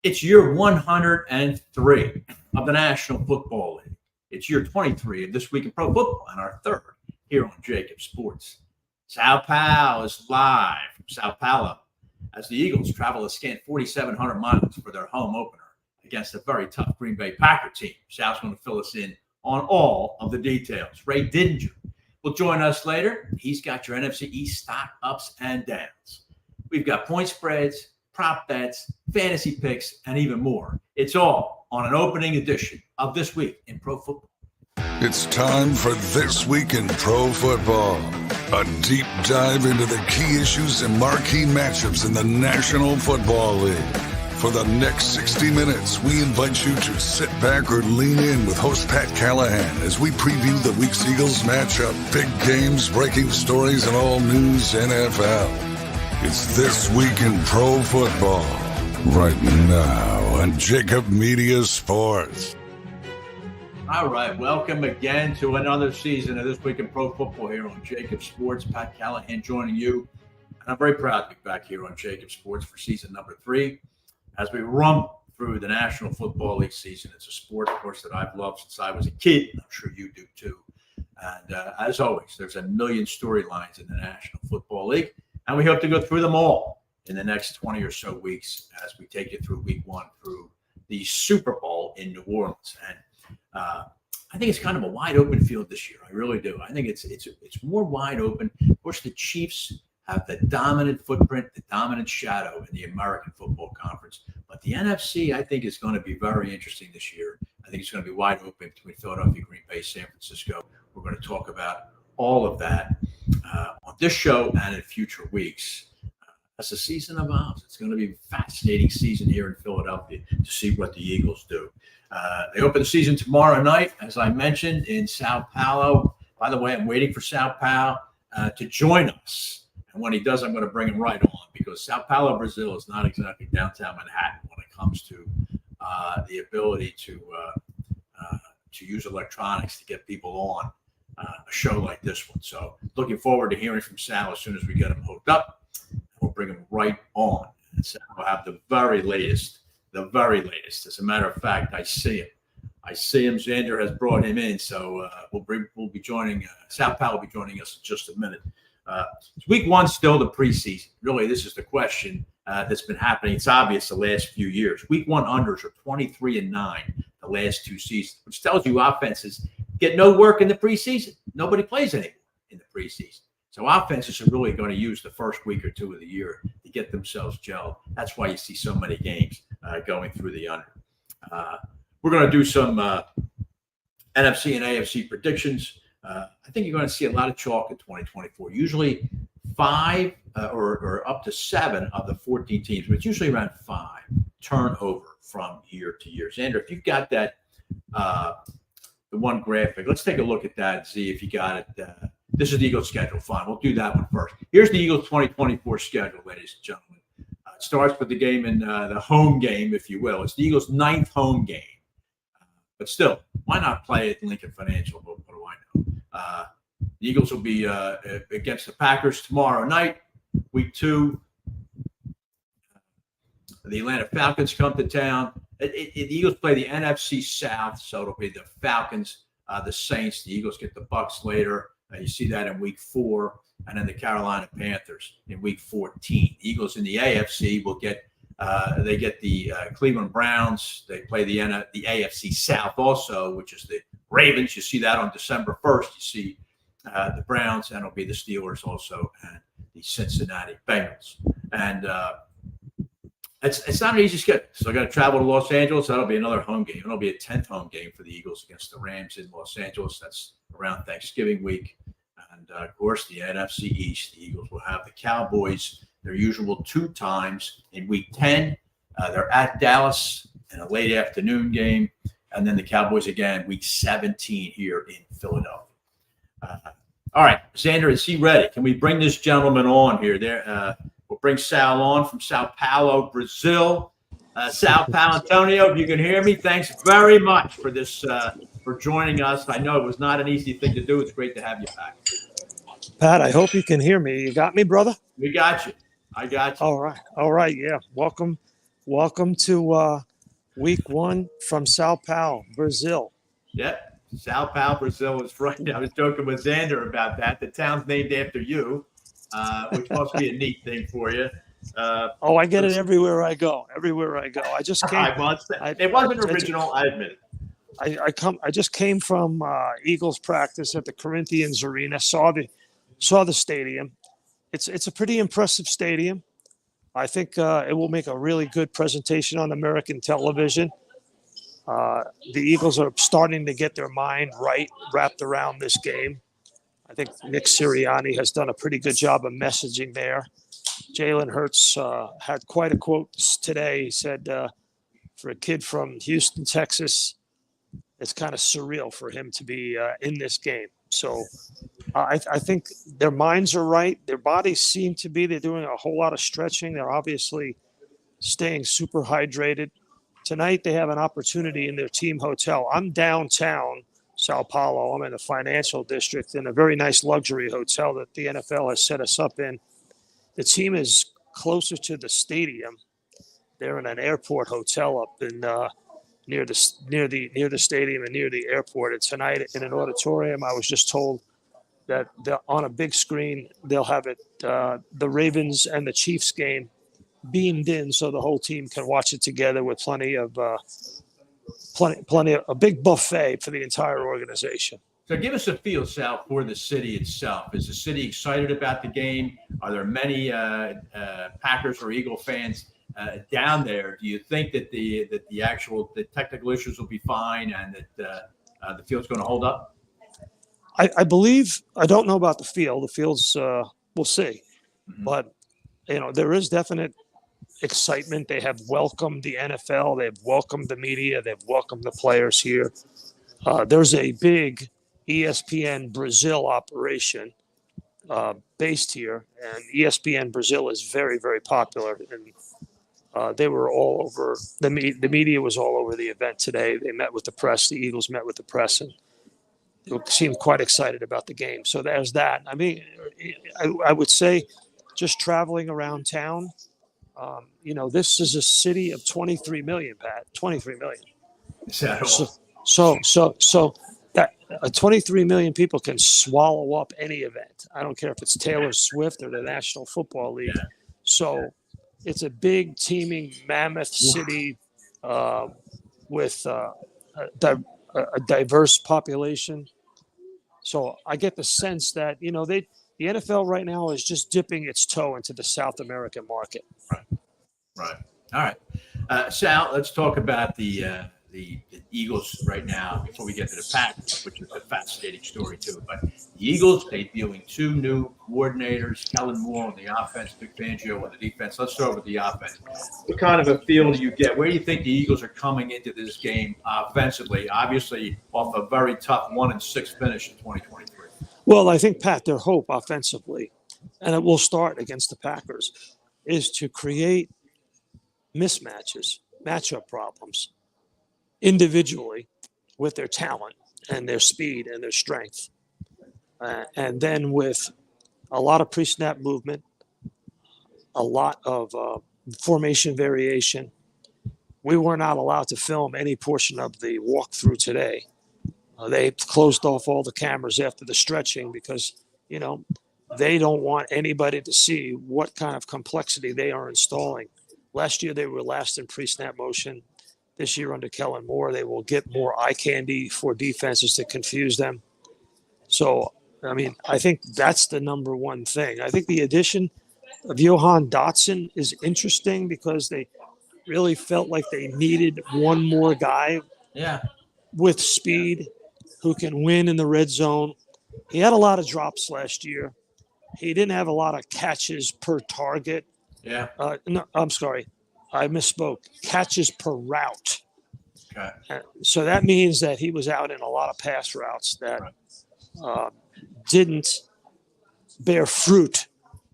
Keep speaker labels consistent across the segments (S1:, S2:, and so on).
S1: It's year 103 of the National Football League. It's year 23 of This Week in Pro Football, and our third here on JAKIB Sports. Sal Pal is live from Sal Pal as the Eagles travel a scant 4,700 miles for their home opener against a very tough Green Bay Packer team. Sal's going to fill us in on all of the details. Ray Didinger will join us later. He's got your NFC East stock ups and downs. We've got point spreads, prop bets, fantasy picks, and even more. It's all on an opening edition of This Week in Pro Football.
S2: It's time for This Week in Pro Football, a deep dive into the key issues and marquee matchups in the National Football League. For the next 60 minutes, we invite you to sit back or lean in with host Pat Callahan as we preview the week's Eagles matchup, big games, breaking stories, and all news NFL. It's This Week in Pro Football, right now on JAKIB Media Sports.
S1: All right, welcome again to another season of This Week in Pro Football here on JAKIB Sports. Pat Callahan joining you, and I'm very proud to be back here on JAKIB Sports for season number 3 as we rumble through the National Football League season. It's a sport, of course, that I've loved since I was a kid. I'm sure you do too. And as always, there's a million storylines in the National Football League. And we hope to go through them all in the next 20 or so weeks as we take you through week 1 through the Super Bowl in New Orleans. And I think it's kind of a wide open field this year. I really do. I think it's more wide open. Of course, the Chiefs have the dominant footprint, the dominant shadow in the American Football Conference. But the NFC, I think, is going to be very interesting this year. I think it's going to be wide open between Philadelphia, Green Bay, San Francisco. We're going to talk about all of that on this show and in future weeks. As the season evolves, it's going to be a fascinating season here in Philadelphia to see what the Eagles do. They open the season tomorrow night, as I mentioned, in Sao Paulo. By the way, I'm waiting for Sal Pal to join us. And when he does, I'm going to bring him right on because Sao Paulo, Brazil is not exactly downtown Manhattan when it comes to the ability to use electronics to get people on a show like this one. So looking forward to hearing from Sal as soon as we get him hooked up. We'll bring him right on. And Sal will have the very latest. As a matter of fact, I see him. Xander has brought him in. So we'll be joining, Sal Pal will be joining us in just a minute. It's week 1 still the preseason. Really, this is the question that's been happening. It's obvious the last few years. Week 1 unders are 23-9 the last 2 seasons, which tells you offenses get no work in the preseason. Nobody plays anymore in the preseason. So offenses are really going to use the first week or 2 of the year to get themselves gelled. That's why you see so many games going through the under. We're going to do some NFC and AFC predictions. I think you're going to see a lot of chalk in 2024. Usually 5 or up to 7 of the 14 teams, but it's usually around 5 turnover from year to year. Xander, if you've got that, the one graphic, let's take a look at that and see if you got it. This is the Eagles schedule. Fine, we'll do that one first. Here's the Eagles 2024 schedule, ladies and gentlemen. It starts with the game in the home game, if you will. It's the Eagles' 9th home game. But still, why not play at Lincoln Financial? What do I know? The Eagles will be against the Packers tomorrow night, week 2. The Atlanta Falcons come to town. The Eagles play the NFC South, so it'll be the Falcons, the Saints. The Eagles get the Bucs later. You see that in week 4, and then the Carolina Panthers in week 14. The Eagles in the AFC will get the Cleveland Browns. They play the AFC South also, which is the Ravens. You see that on December 1st. You see the Browns, and it'll be the Steelers also, and the Cincinnati Bengals. And it's not an easy schedule. So I got to travel to Los Angeles. That'll be another home game. It'll be a 10th home game for the Eagles against the Rams in Los Angeles. That's around Thanksgiving week. And, of course, the NFC East, the Eagles will have the Cowboys their usual 2 times in week 10. They're at Dallas in a late afternoon game. And then the Cowboys again, week 17 here in Philadelphia. All right, Xander, is he ready? Can we bring this gentleman on here? We'll bring Sal on from Sao Paulo, Brazil. Sal Paolantonio, if you can hear me, thanks very much for this, for joining us. I know it was not an easy thing to do. It's great to have you back.
S3: Pat, I hope you can hear me. You got me, brother?
S1: We got you. I got you.
S3: All right. Yeah. Welcome Welcome to week one from Sal Pal, Brazil.
S1: Yep. Sal Pal, Brazil is right. I was joking with Xander about that. The town's named after you, which must be a neat thing for you.
S3: I get it everywhere I go. Everywhere I go. I just came.
S1: It wasn't original, I admit it.
S3: I just came from Eagles practice at the Corinthians Arena. Saw the stadium. It's a pretty impressive stadium. I think it will make a really good presentation on American television. The Eagles are starting to get their mind wrapped around this game. I think Nick Sirianni has done a pretty good job of messaging there. Jalen Hurts had quite a quote today. He said, for a kid from Houston, Texas, it's kind of surreal for him to be in this game. So I think their minds are right. Their bodies seem to be. They're doing a whole lot of stretching. They're obviously staying super hydrated. Tonight they have an opportunity in their team hotel. I'm downtown Sao Paulo. I'm in the financial district in a very nice luxury hotel that the NFL has set us up in. The team is closer to the stadium. They're in an airport hotel up in near the stadium and near the airport. And tonight in an auditorium, I was just told that on a big screen they'll have it the Ravens and the Chiefs game beamed in, so the whole team can watch it together with plenty of a big buffet for the entire organization.
S1: So give us a feel, Sal, for the city itself. Is the city excited about the game? Are there many Packers or Eagle fans down there? Do you think that the technical issues will be fine and that the field's going to hold up?
S3: I believe. I don't know about the field. The field's we'll see, but there is definite excitement. They have welcomed the NFL. They've welcomed the media. They've welcomed the players here. There's a big ESPN Brazil operation based here, and ESPN Brazil is very, very popular. And they were all over. The media was all over the event today. They met with the press. The Eagles met with the press, and they seemed quite excited about the game. So there's that. I mean, I would say just traveling around town, this is a city of 23 million, Pat. 23 million.
S1: Is that all?
S3: So that 23 million people can swallow up any event. I don't care if it's Taylor Swift or the National Football League.
S1: Yeah.
S3: So it's a big, teeming, mammoth city with a diverse population. So I get the sense that, the NFL right now is just dipping its toe into the South American market.
S1: Right. All right. Sal, let's talk about the Eagles right now before we get to the Packers, which is a fascinating story too. But the Eagles debuting two new coordinators, Kellen Moore on the offense, Vic Fangio on the defense. Let's start with the offense. What kind of a feel do you get? Where do you think the Eagles are coming into this game offensively? Obviously, off a very tough 1-6 finish in 2023.
S3: Well, I think, Pat, their hope offensively, and it will start against the Packers, is to create mismatches, matchup problems individually with their talent and their speed and their strength. And then with a lot of pre-snap movement, a lot of formation variation. We were not allowed to film any portion of the walkthrough today. They closed off all the cameras after the stretching because, they don't want anybody to see what kind of complexity they are installing. Last year, they were last in pre-snap motion. This year under Kellen Moore, they will get more eye candy for defenses to confuse them. So, I think that's the number one thing. I think the addition of Johan Dotson is interesting because they really felt like they needed one more guy with speed who can win in the red zone. He had a lot of drops last year. He didn't have a lot of catches per target.
S1: Yeah.
S3: No, I'm sorry. I misspoke. Catches per route.
S1: Okay.
S3: So that means that he was out in a lot of pass routes that didn't bear fruit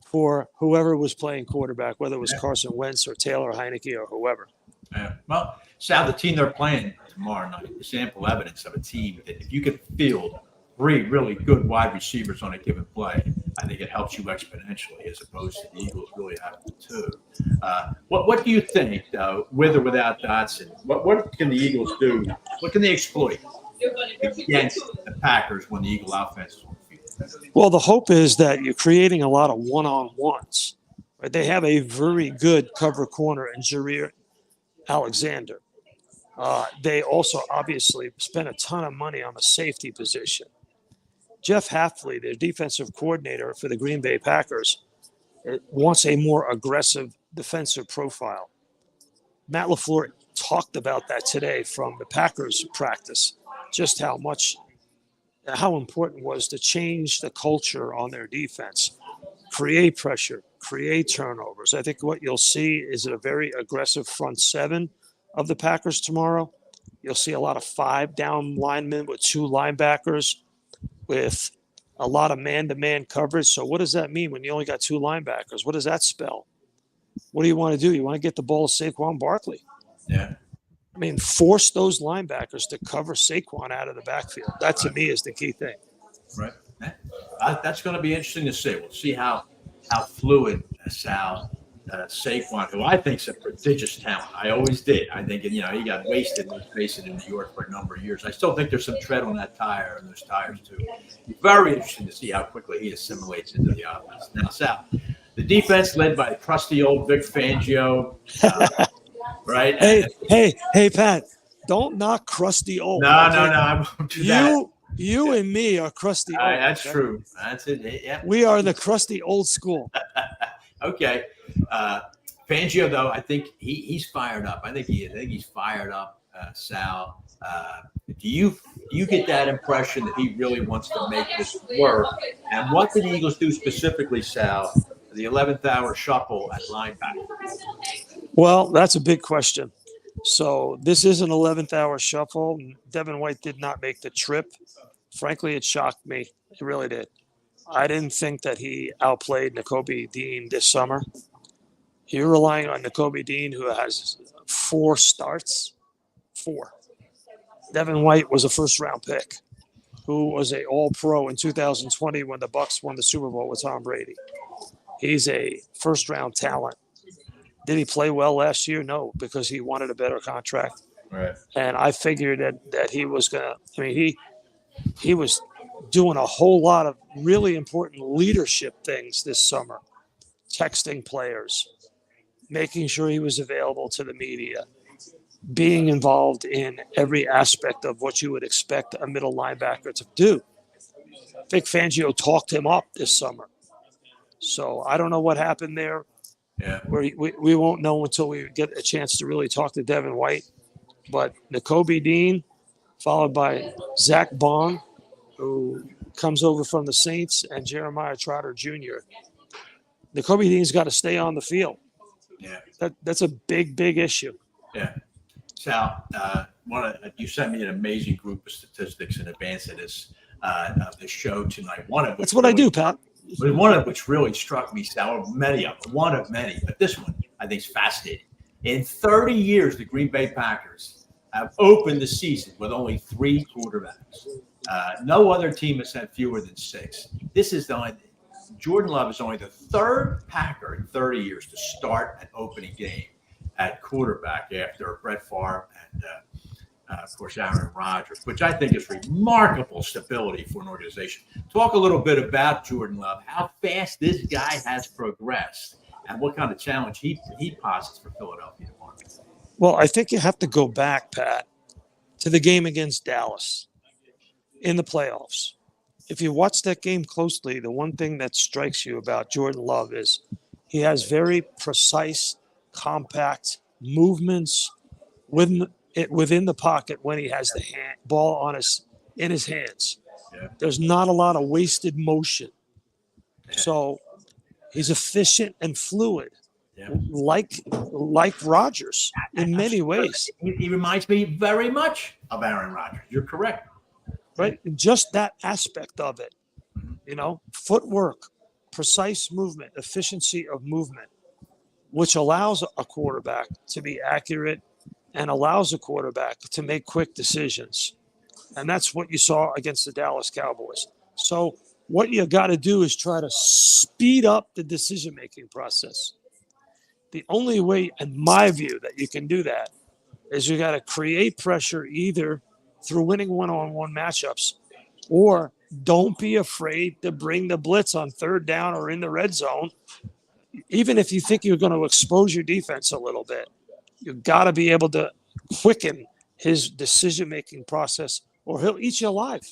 S3: for whoever was playing quarterback, whether it was Carson Wentz or Taylor Heineke or whoever.
S1: Yeah. Well, Sal, the team they're playing tomorrow night is ample evidence of a team that if you could field three really good wide receivers on a given play, I think it helps you exponentially as opposed to the Eagles really having the two. What do you think, with or without Dotson? What can the Eagles do? What can they exploit against the Packers when the Eagle offense is on the field?
S3: Well, the hope is that you're creating a lot of one-on-ones. Right? They have a very good cover corner in Jareer Alexander. They also obviously spent a ton of money on the safety position. Jeff Hafley, their defensive coordinator for the Green Bay Packers, wants a more aggressive defensive profile. Matt LaFleur talked about that today from the Packers practice, just how important it was to change the culture on their defense, create pressure, create turnovers. I think what you'll see is a very aggressive front seven of the Packers tomorrow. You'll see a lot of 5 down linemen with 2 linebackers with a lot of man-to-man coverage. So what does that mean when you only got 2 linebackers? What does that spell? What do you want to do? You want to get the ball to Saquon Barkley.
S1: Yeah.
S3: I mean, force those linebackers to cover Saquon out of the backfield. That, to me, is the key thing.
S1: Right. That's going to be interesting to see. We'll see how fluid Sal Saquon, who I think is a prodigious talent. I always did. I think, he got wasted and was facing in New York for a number of years. I still think there's some tread on that tire and those tires too. Very interesting to see how quickly he assimilates into the offense. Now, Sal, the defense led by crusty old Vic Fangio, right?
S3: Hey, Pat, don't knock crusty old.
S1: No, I won't do that.
S3: You and me are crusty old.
S1: That's true. That's it. Yeah.
S3: We are the crusty old school.
S1: Okay. Fangio, though, I think he's fired up. I think he's fired up, Sal. Do you get that impression that he really wants to make this work? And what did the Eagles do specifically, Sal, the 11th hour shuffle at linebacker?
S3: Well, that's a big question. So this is an 11th hour shuffle. Devin White did not make the trip. Frankly, it shocked me. It really did. I didn't think that he outplayed Nakobe Dean this summer. You're relying on Nakobe Dean, who has 4 starts. 4. Devin White was a first-round pick, who was an All-Pro in 2020 when the Bucs won the Super Bowl with Tom Brady. He's a first-round talent. Did he play well last year? No, because he wanted a better contract.
S1: Right.
S3: And I figured that he was going to – I mean, he was doing a whole lot of really important leadership things this summer, texting players, making sure he was available to the media, being involved in every aspect of what you would expect a middle linebacker to do. Vic Fangio talked him up this summer. So I don't know what happened there.
S1: Yeah.
S3: We won't know until we get a chance to really talk to Devin White. But Nakobe Dean, followed by Zach Bond, who comes over from the Saints, and Jeremiah Trotter Jr. Nakobe Dean's got to stay on the field.
S1: Yeah.
S3: That's a big issue.
S1: Yeah. Sal, you sent me an amazing group of statistics in advance of this show tonight.
S3: That's what I do, Pat.
S1: One of which really struck me, Sal, many of them, one of many, but this one I think is fascinating. In 30 years, the Green Bay Packers have opened the season with only 3 quarterbacks. No other team has had fewer than 6. Jordan Love is only the 3rd Packer in 30 years to start an opening game at quarterback after Brett Favre and, of course, Aaron Rodgers, which I think is remarkable stability for an organization. Talk a little bit about Jordan Love, how fast this guy has progressed, and what kind of challenge he posits for Philadelphia tomorrow.
S3: Well, I think you have to go back, Pat, to the game against Dallas in the playoffs. If you watch that game closely, the one thing that strikes you about Jordan Love is he has very precise, compact movements within the pocket when he has the ball in his hands. Yeah. There's not a lot of wasted motion. Yeah. So he's efficient and fluid, like Rodgers in many ways.
S1: He reminds me very much of Aaron Rodgers. You're correct.
S3: Right? Just that aspect of it, footwork, precise movement, efficiency of movement, which allows a quarterback to be accurate and allows a quarterback to make quick decisions. And that's what you saw against the Dallas Cowboys. So what you got to do is try to speed up the decision-making process. The only way, in my view, that you can do that is you got to create pressure either through winning one-on-one matchups, or don't be afraid to bring the blitz on third down or in the red zone. Even if you think you're going to expose your defense a little bit, you've got to be able to quicken his decision-making process, or he'll eat you alive.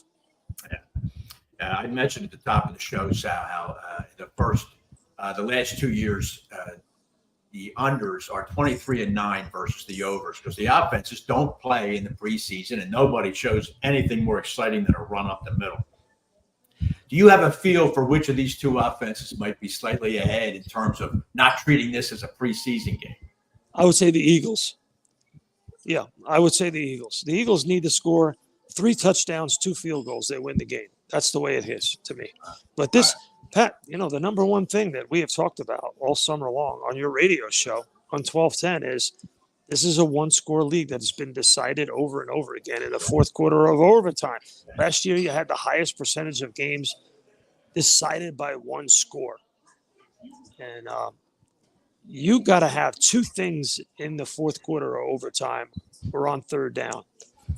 S1: Yeah. I mentioned at the top of the show, Sal, how the last 2 years, the unders are 23-9 versus the overs, because the offenses don't play in the preseason, and nobody shows anything more exciting than a run up the middle. Do you have a feel for which of these two offenses might be slightly ahead in terms of not treating this as a preseason game?
S3: I would say the Eagles. Yeah, I would say the Eagles. The Eagles need to score 3 touchdowns, 2 field goals. They win the game. That's the way it is to me. But this, Pat, the number one thing that we have talked about all summer long on your radio show on 1210 is this is a one-score league that has been decided over and over again in the fourth quarter of overtime. Last year, you had the highest percentage of games decided by one score. And you got to have 2 things in the fourth quarter or overtime or on third down.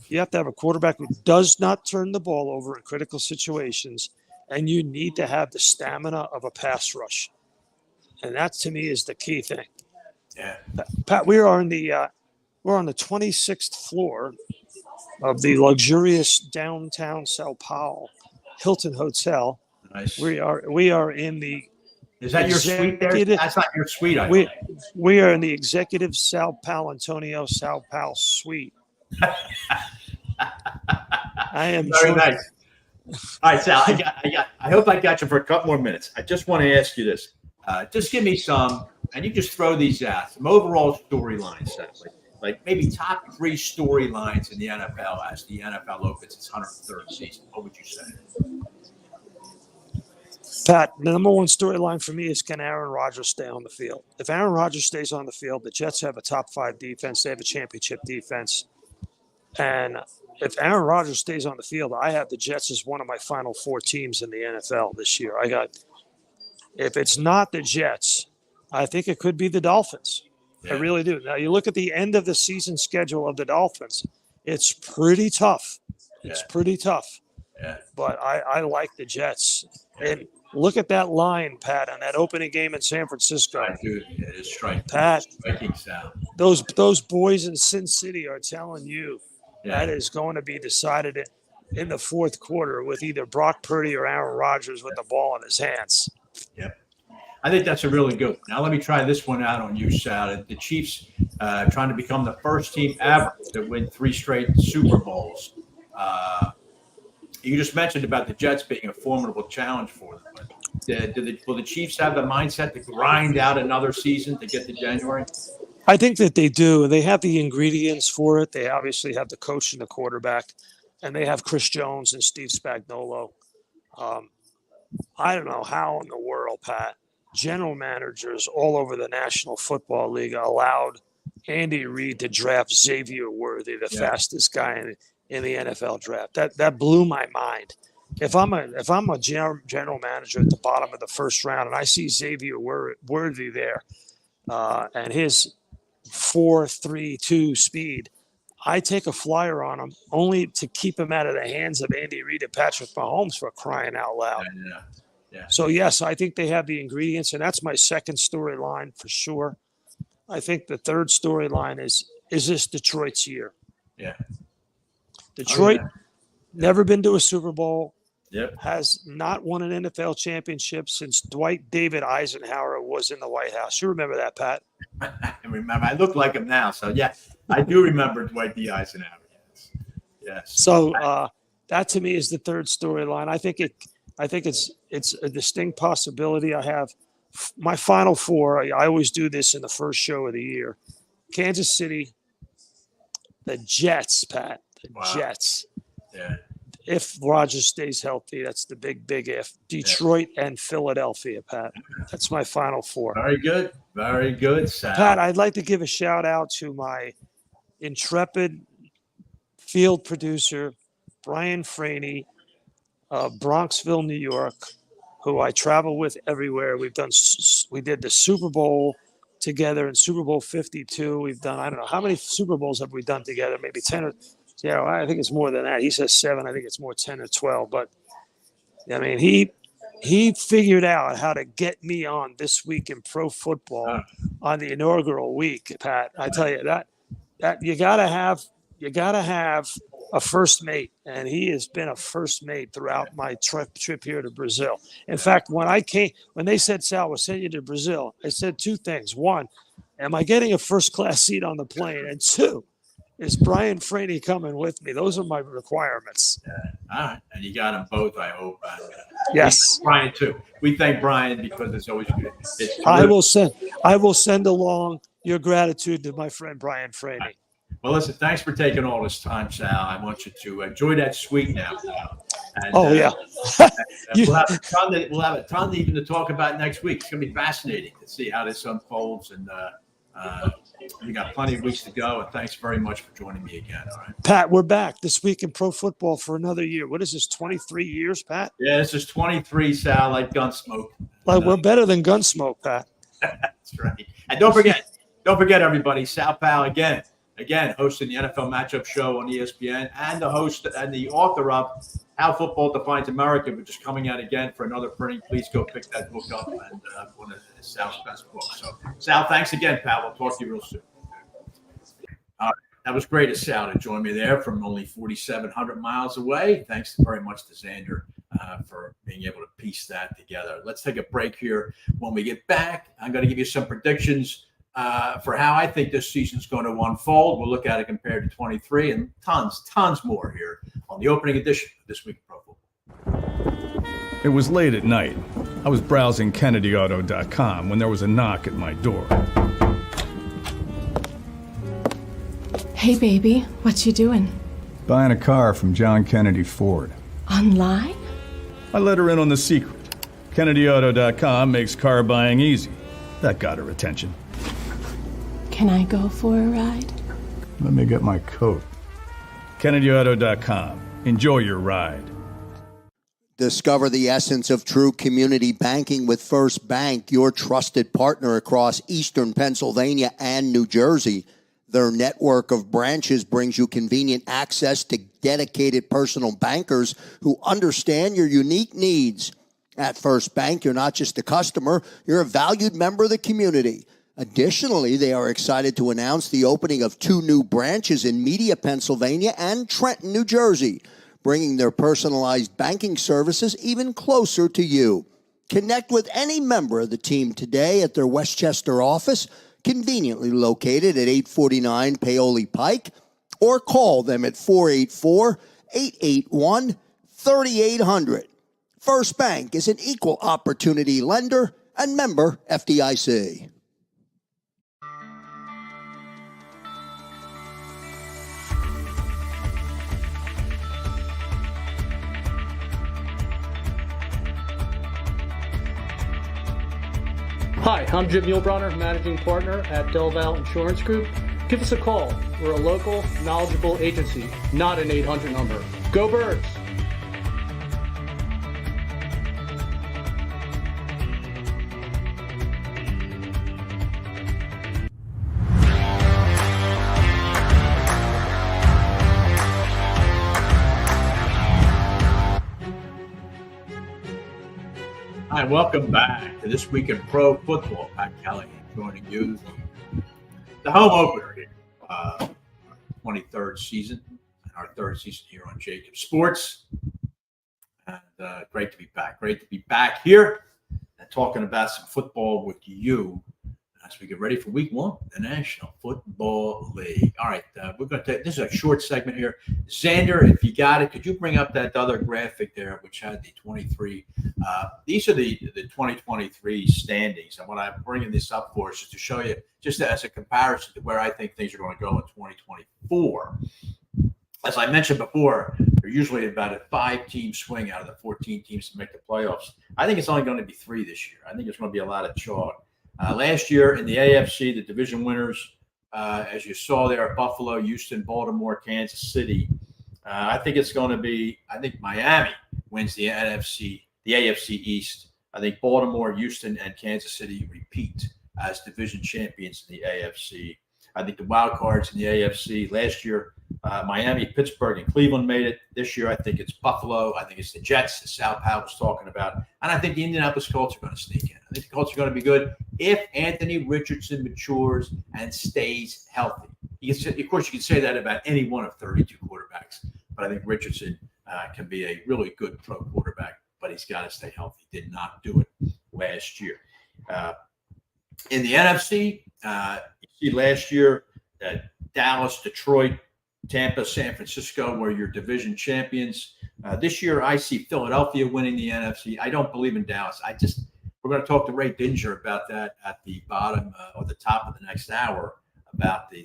S3: You have to have a quarterback who does not turn the ball over in critical situations, and you need to have the stamina of a pass rush. And that, to me, is the key thing.
S1: Yeah.
S3: Pat, we're on the 26th floor of the luxurious downtown Sal Pal Hilton Hotel.
S1: Nice.
S3: We are in the.
S1: Is that your suite there? That's not your suite, I think.
S3: We are in the executive Sal Paolantonio Sal Pal suite. I am
S1: very nice. All right, Sal. I hope I got you for a couple more minutes. I just want to ask you this. Just give me some, and you just throw these out. Some overall storylines, like maybe top 3 storylines in the NFL as the NFL opens its 103rd season. What would you say?
S3: Pat, the number one storyline for me is, can Aaron Rodgers stay on the field? If Aaron Rodgers stays on the field, the Jets have a top 5 defense. They have a championship defense. And if Aaron Rodgers stays on the field, I have the Jets as one of my final 4 teams in the NFL this year. If it's not the Jets, I think it could be the Dolphins. Yeah. I really do. Now, you look at the end of the season schedule of the Dolphins, it's pretty tough. It's pretty tough.
S1: Yeah.
S3: But I like the Jets. And look at that line, Pat, on that opening game in San Francisco.
S1: Dude, it is striking.
S3: Pat,
S1: striking sound.
S3: Those boys in Sin City are telling you that is going to be decided in the fourth quarter with either Brock Purdy or Aaron Rodgers with the ball in his hands.
S1: Yep. I think that's a really good one. Now, let me try this one out on you, Sal. The Chiefs trying to become the first team ever to win 3 straight Super Bowls. You just mentioned about the Jets being a formidable challenge for them. But will the Chiefs have the mindset to grind out another season to get to January?
S3: I think that they do. They have the ingredients for it. They obviously have the coach and the quarterback, and they have Chris Jones and Steve Spagnuolo. I don't know how in the world, Pat, general managers all over the National Football League allowed Andy Reid to draft Xavier Worthy, the fastest guy in the NFL draft. That blew my mind. If I'm a general manager at the bottom of the first round and I see Xavier Worthy there and his 4.32 speed, I take a flyer on him only to keep him out of the hands of Andy Reid and Patrick Mahomes, for crying out loud.
S1: Yeah.
S3: So, yes, I think they have the ingredients, and that's my second storyline for sure. I think the third storyline is this Detroit's year?
S1: Yeah.
S3: Detroit, never been to a Super Bowl,
S1: has
S3: not won an NFL championship since Dwight David Eisenhower was in the White House. You remember that, Pat?
S1: I remember. I look like him now. So, yeah, I do remember Dwight D. Eisenhower. Yes.
S3: So that, to me, is the third storyline. I think it's a distinct possibility. I have my final 4. I always do this in the first show of the year. Kansas City, the Jets, Pat. Jets.
S1: Yeah.
S3: If Rodgers stays healthy, that's the big if. Detroit and Philadelphia, Pat. That's my final 4.
S1: Very good, Sal.
S3: Pat, I'd like to give a shout out to my intrepid field producer, Brian Franey, Bronxville, New York, who I travel with everywhere. We did the Super Bowl together in Super Bowl 52. We've done, I don't know, how many Super Bowls have we done together? Maybe 10 or, yeah, I think it's more than that. He says 7. I think it's more 10 or 12. But, I mean, he figured out how to get me on This Week in Pro Football on the inaugural week, Pat. I tell you that you gotta have a first mate, and he has been a first mate throughout my trip here to Brazil. In fact, when they said, Sal, we'll send you to Brazil, I said 2 things. 1, am I getting a first class seat on the plane? And 2, is Brian Franey coming with me? Those are my requirements.
S1: All right. And you got them both, I hope.
S3: Yes.
S1: Brian, too. We thank Brian because it's always good.
S3: I will send along your gratitude to my friend Brian Franey.
S1: Right. Well, listen, thanks for taking all this time, Sal. I want you to enjoy that suite now. And,
S3: yeah.
S1: We'll have a ton even to talk about next week. It's going to be fascinating to see how this unfolds. And we got plenty of weeks to go. And thanks very much for joining me again. All right,
S3: Pat, we're back This Week in Pro Football for another year. What is this, 23 years, Pat?
S1: Yeah, this is 23, Sal, like Gunsmoke.
S3: Like we're better than Gunsmoke, Pat.
S1: That's right. And don't forget, everybody, Sal Pal again, hosting the NFL Matchup Show on ESPN, and the host and the author of How Football Defines America, which is coming out again for another printing. Please go pick that book up, and one of Sal's best books. So, Sal, thanks again, pal. We'll talk to you real soon. All right. That was great of Sal to join me there from only 4,700 miles away. Thanks very much to Xander for being able to piece that together. Let's take a break here. When we get back, I'm going to give you some predictions for how I think this season's going to unfold. We'll look at it compared to 23 and tons more here on the opening edition of This Week in Pro Football.
S4: It was late at night. I was browsing KennedyAuto.com when there was a knock at my door.
S5: Hey, baby, what you doing?
S4: Buying a car from John Kennedy Ford.
S5: Online?
S4: I let her in on the secret. KennedyAuto.com makes car buying easy. That got her attention.
S5: Can I go for a ride?
S4: Let me get my coat. KennedyAuto.com. Enjoy your ride.
S6: Discover the essence of true community banking with First Bank, your trusted partner across eastern Pennsylvania and New Jersey. Their network of branches brings you convenient access to dedicated personal bankers who understand your unique needs. At First Bank, you're not just a customer, you're a valued member of the community. Additionally, they are excited to announce the opening of 2 new branches in Media, Pennsylvania and Trenton, New Jersey, bringing their personalized banking services even closer to you. Connect with any member of the team today at their Westchester office, conveniently located at 849 Paoli Pike, or call them at 484-881-3800. First Bank is an equal opportunity lender and member FDIC.
S7: Hi, I'm Jim Muehlbronner, Managing Partner at Del Val Insurance Group. Give us a call. We're a local, knowledgeable agency, not an 800 number. Go Birds!
S1: Hi, welcome back to This Week in Pro Football. Pat Callahan joining you. The home opener here, 23rd season, our 3rd season here on JAKIB Sports. And great to be back. Great to be back here and talking about some football with you as we get ready for week 1, the National Football League. All right, we're going to take, this is a short segment here. Xander, if you got it, could you bring up that other graphic there, which had the 23? These are the 2023 standings. And what I'm bringing this up for is just to show you, just as a comparison to where I think things are going to go in 2024. As I mentioned before, they're usually about a 5-team swing out of the 14 teams to make the playoffs. I think it's only going to be 3 this year. I think there's going to be a lot of chalk. Last year in the AFC, the division winners, as you saw there, Buffalo, Houston, Baltimore, Kansas City, I think it's going to be, I think Miami wins the AFC East. I think Baltimore, Houston, and Kansas City repeat as division champions in the AFC. I think the wild cards in the AFC last year, Miami, Pittsburgh, and Cleveland made it. This year, I think it's Buffalo. I think it's the Jets, that Sal Pal was talking about. And I think the Indianapolis Colts are going to sneak in. I think the Colts are going to be good if Anthony Richardson matures and stays healthy. Of course, you can say that about any one of 32 quarterbacks, but I think Richardson can be a really good pro quarterback, but he's got to stay healthy. Did not do it last year. In the NFC, you see last year Dallas, Detroit, Tampa, San Francisco were your division champions. This year, I see Philadelphia winning the NFC. I don't believe in Dallas. We're going to talk to Ray Didinger about that at the bottom or the top of the next hour about the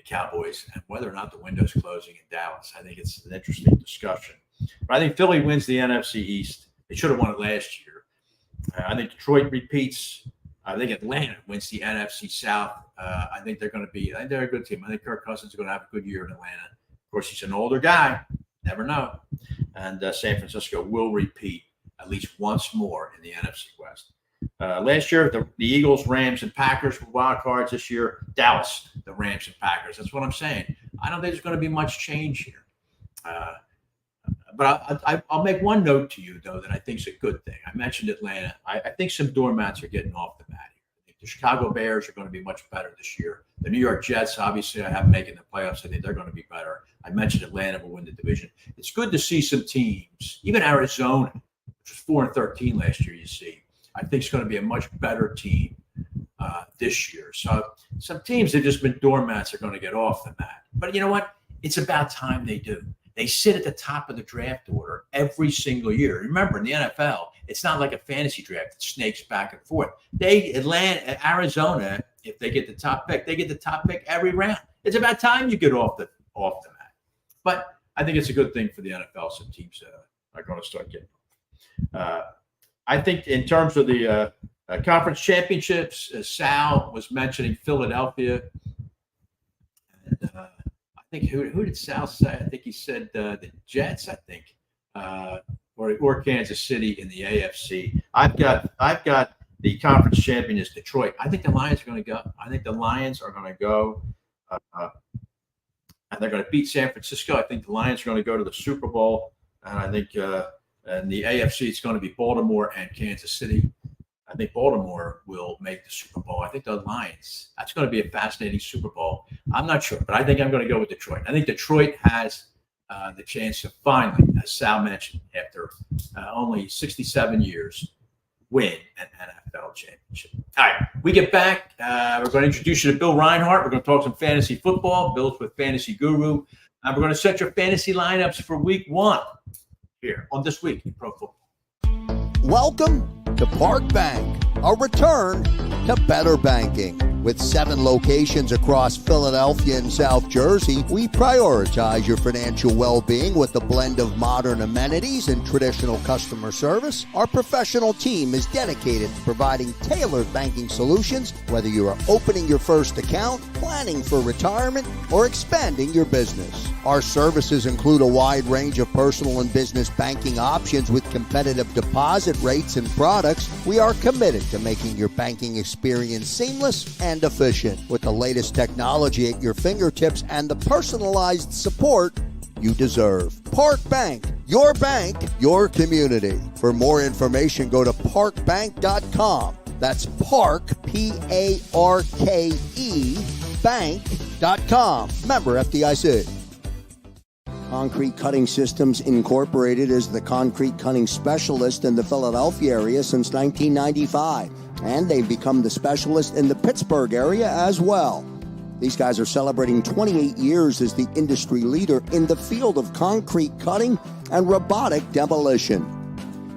S1: Cowboys and whether or not the window's closing in Dallas. I think it's an interesting discussion. But I think Philly wins the NFC East. They should have won it last year. I think Detroit repeats. I think Atlanta wins the NFC South. I think they're a good team. I think Kirk Cousins is going to have a good year in Atlanta. Of course, he's an older guy. Never know. And San Francisco will repeat at least once more in the NFC West. Last year, the Eagles, Rams, and Packers were wild cards. This year, Dallas, the Rams, and Packers. That's what I'm saying. I don't think there's going to be much change here. But I'll make one note to you, though, that I think is a good thing. I mentioned Atlanta. I think some doormats are getting off the mat here. I think the Chicago Bears are going to be much better this year. The New York Jets, obviously, I have making the playoffs. I think they're going to be better. I mentioned Atlanta will win the division. It's good to see some teams, even Arizona, which was 4-13 last year, you see. I think it's going to be a much better team this year. So some teams that have just been doormats are going to get off the mat. But you know what? It's about time they do. They sit at the top of the draft order every single year. Remember, in the NFL, it's not like a fantasy draft that snakes back and forth. Arizona, if they get the top pick, they get the top pick every round. It's about time you get off the mat. But I think it's a good thing for the NFL. Some teams are going to start getting off. I think in terms of the conference championships, Sal was mentioning Philadelphia. And I think who did Sal say? I think he said the Jets, I think, or Kansas City in the AFC. I've got the conference champion is Detroit. I think the Lions are going to go. I think the Lions are going to go, and they're going to beat San Francisco. I think the Lions are going to go to the Super Bowl, and I think in the AFC it's going to be Baltimore and Kansas City. I think Baltimore will make the Super Bowl. I think the Lions, that's going to be a fascinating Super Bowl. I'm not sure, but I think I'm going to go with Detroit. I think Detroit has the chance to finally, as Sal mentioned, after only 67 years, win an NFL championship. All right, we get back. We're going to introduce you to Bill Reinhard. We're going to talk some fantasy football. Bill's with Fantasy Guru. And we're going to set your fantasy lineups for week 1 here on This Week in Pro Football.
S6: Welcome to Park Bank, a return to better banking. With 7 locations across Philadelphia and South Jersey, we prioritize your financial well-being with a blend of modern amenities and traditional customer service. Our professional team is dedicated to providing tailored banking solutions, whether you are opening your first account, planning for retirement, or expanding your business. Our services include a wide range of personal and business banking options with competitive deposit rates and products. We are committed to making your banking experience seamless and efficient, with the latest technology at your fingertips and the personalized support you deserve. Park Bank, your community. For more information, go to parkbank.com. That's Park, P-A-R-K-E, bank.com. Member FDIC. Concrete Cutting Systems Incorporated is the concrete cutting specialist in the Philadelphia area since 1995. And they've become the specialist in the Pittsburgh area as well. These guys are celebrating 28 years as the industry leader in the field of concrete cutting and robotic demolition.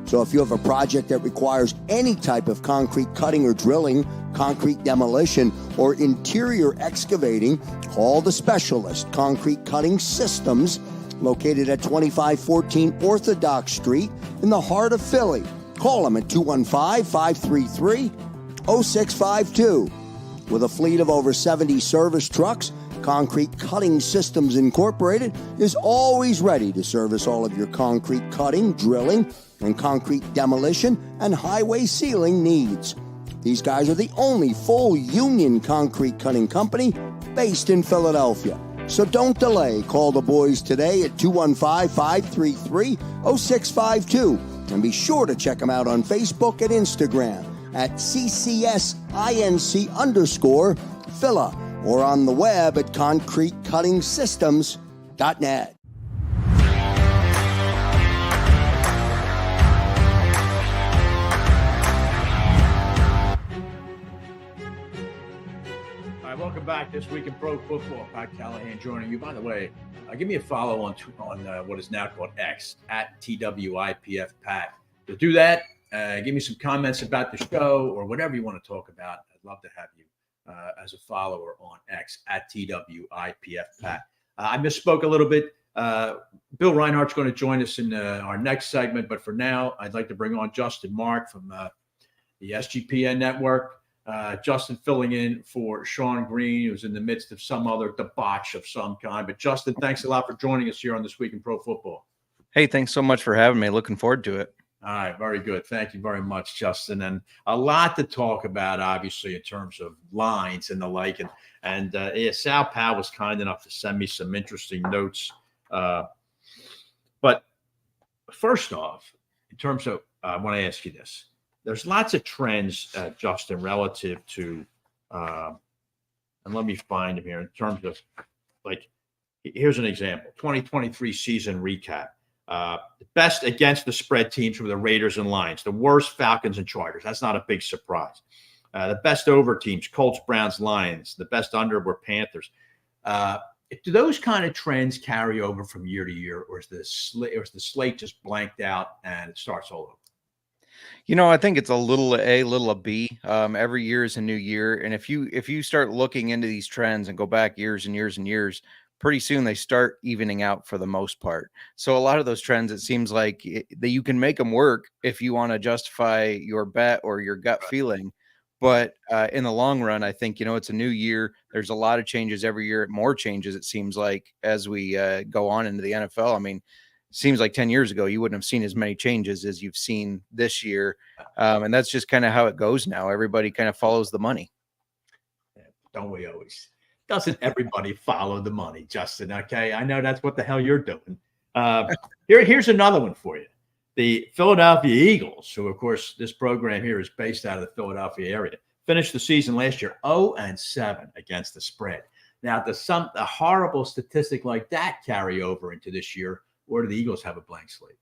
S6: So if you have a project that requires any type of concrete cutting or drilling, concrete demolition, or interior excavating, call the specialist, Concrete Cutting Systems, located at 2514 Orthodox Street in the heart of Philly. Call them at 215-533-0652. With a fleet of over 70 service trucks, Concrete Cutting Systems Incorporated is always ready to service all of your concrete cutting, drilling, and concrete demolition and highway sealing needs. These guys are the only full union concrete cutting company based in Philadelphia. So don't delay. Call the boys today at 215-533-0652. And be sure to check them out on Facebook and Instagram at CCSINC_Phila or on the web at concretecuttingsystems.net.
S1: Welcome back this week in pro football. Pat Callahan joining you. By the way, give me a follow on what is now called X at TWIPF Pat. To do that, give me some comments about the show or whatever you want to talk about. I'd love to have you as a follower on X at TWIPF Pat. I misspoke a little bit. Bill Reinhardt's going to join us in our next segment, but for now, I'd like to bring on Justin Mark from the SGPN network. Justin filling in for Sean Green, who's in the midst of some other debauch of some kind. But Justin, thanks a lot for joining us here on This Week in Pro Football.
S8: Hey, thanks so much for having me. Looking forward to it.
S1: All right, very good. Thank you very much, Justin. And a lot to talk about, obviously, in terms of lines and the like. And Sal Pal was kind enough to send me some interesting notes. But first off, in terms of, I want to ask you this. There's lots of trends, Justin, relative to, and let me find them here in terms of, like, here's an example, 2023 season recap. The best against the spread teams were the Raiders and Lions. The worst, Falcons and Chargers. That's not a big surprise. The best over teams, Colts, Browns, Lions. The best under were Panthers. Do those kind of trends carry over from year to year, or is the slate just blanked out and it starts all over?
S8: I think it's a little A, little a B. Every year is a new year. And if you start looking into these trends and go back years and years and years, pretty soon they start evening out for the most part. So a lot of those trends, it seems like that you can make them work if you want to justify your bet or your gut feeling. But in the long run, I think, it's a new year. There's a lot of changes every year, more changes, it seems like, as we go on into the NFL. I mean, seems like 10 years ago, you wouldn't have seen as many changes as you've seen this year. And that's just kind of how it goes now. Everybody kind of follows the money.
S1: Don't we always? Doesn't everybody follow the money, Justin? Okay, I know that's what the hell you're doing. Here's another one for you. The Philadelphia Eagles, who, of course, this program here is based out of the Philadelphia area, finished the season last year 0-7 against the spread. Now, does a horrible statistic like that carry over into this year? Or do the Eagles have a blank slate?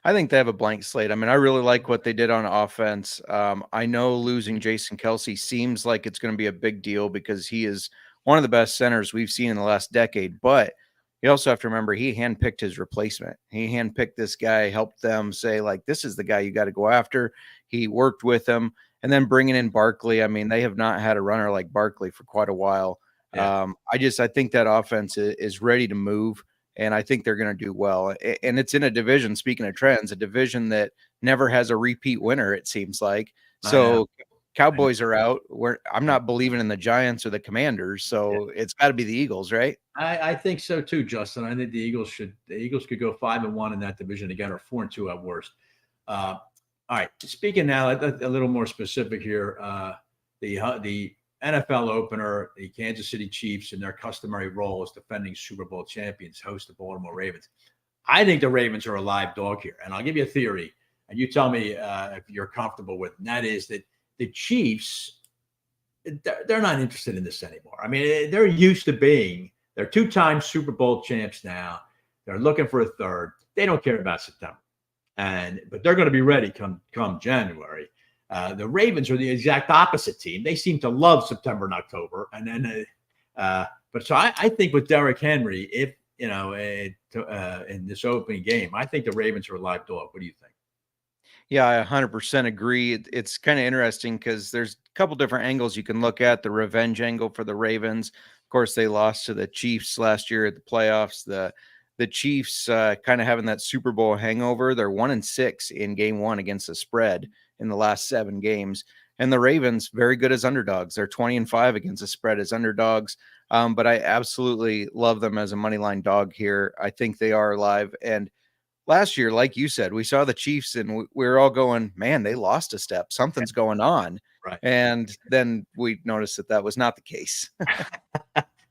S8: I think they have a blank slate. I mean, I really like what they did on offense. I know losing Jason Kelce seems like it's going to be a big deal because he is one of the best centers we've seen in the last decade. But you also have to remember he handpicked his replacement. He handpicked this guy, helped them say, like, this is the guy you got to go after. He worked with him. And then bringing in Barkley. I mean, they have not had a runner like Barkley for quite a while. Yeah. I think that offense is ready to move. And I think they're going to do well. And it's in a division, speaking of trends, a division that never has a repeat winner, it seems like. So Cowboys are out. I'm not believing in the Giants or the Commanders. So It's got to be the Eagles, right?
S1: I think so too, Justin. I think the Eagles could go 5-1 in that division again, or 4-2 at worst. All right. Speaking now a little more specific here, the NFL opener, the Kansas City Chiefs, in their customary role as defending Super Bowl champions, host the Baltimore Ravens. I think the Ravens are a live dog here. And I'll give you a theory, and you tell me if you're comfortable with it. And that is that the Chiefs, they're not interested in this anymore. I mean, they're used to they're two-time Super Bowl champs now. They're looking for a third. They don't care about September. But they're going to be ready come January. The Ravens are the exact opposite team. They seem to love September and October. And then, so I think with Derrick Henry, if, in this opening game, I think the Ravens are a live dog. What do you think?
S8: Yeah, I 100% agree. It's kind of interesting because there's a couple different angles you can look at. The revenge angle for the Ravens. Of course, they lost to the Chiefs last year at the playoffs. The Chiefs kind of having that Super Bowl hangover. They're 1-6 in game one against the spread in the last 7 games. And the Ravens, very good as underdogs. They're 20-5 against the spread as underdogs. But I absolutely love them as a money line dog here. I think they are alive. And last year, like you said, we saw the Chiefs and we were all going, man, they lost a step. Something's going on.
S1: Right.
S8: And then we noticed that was not the case.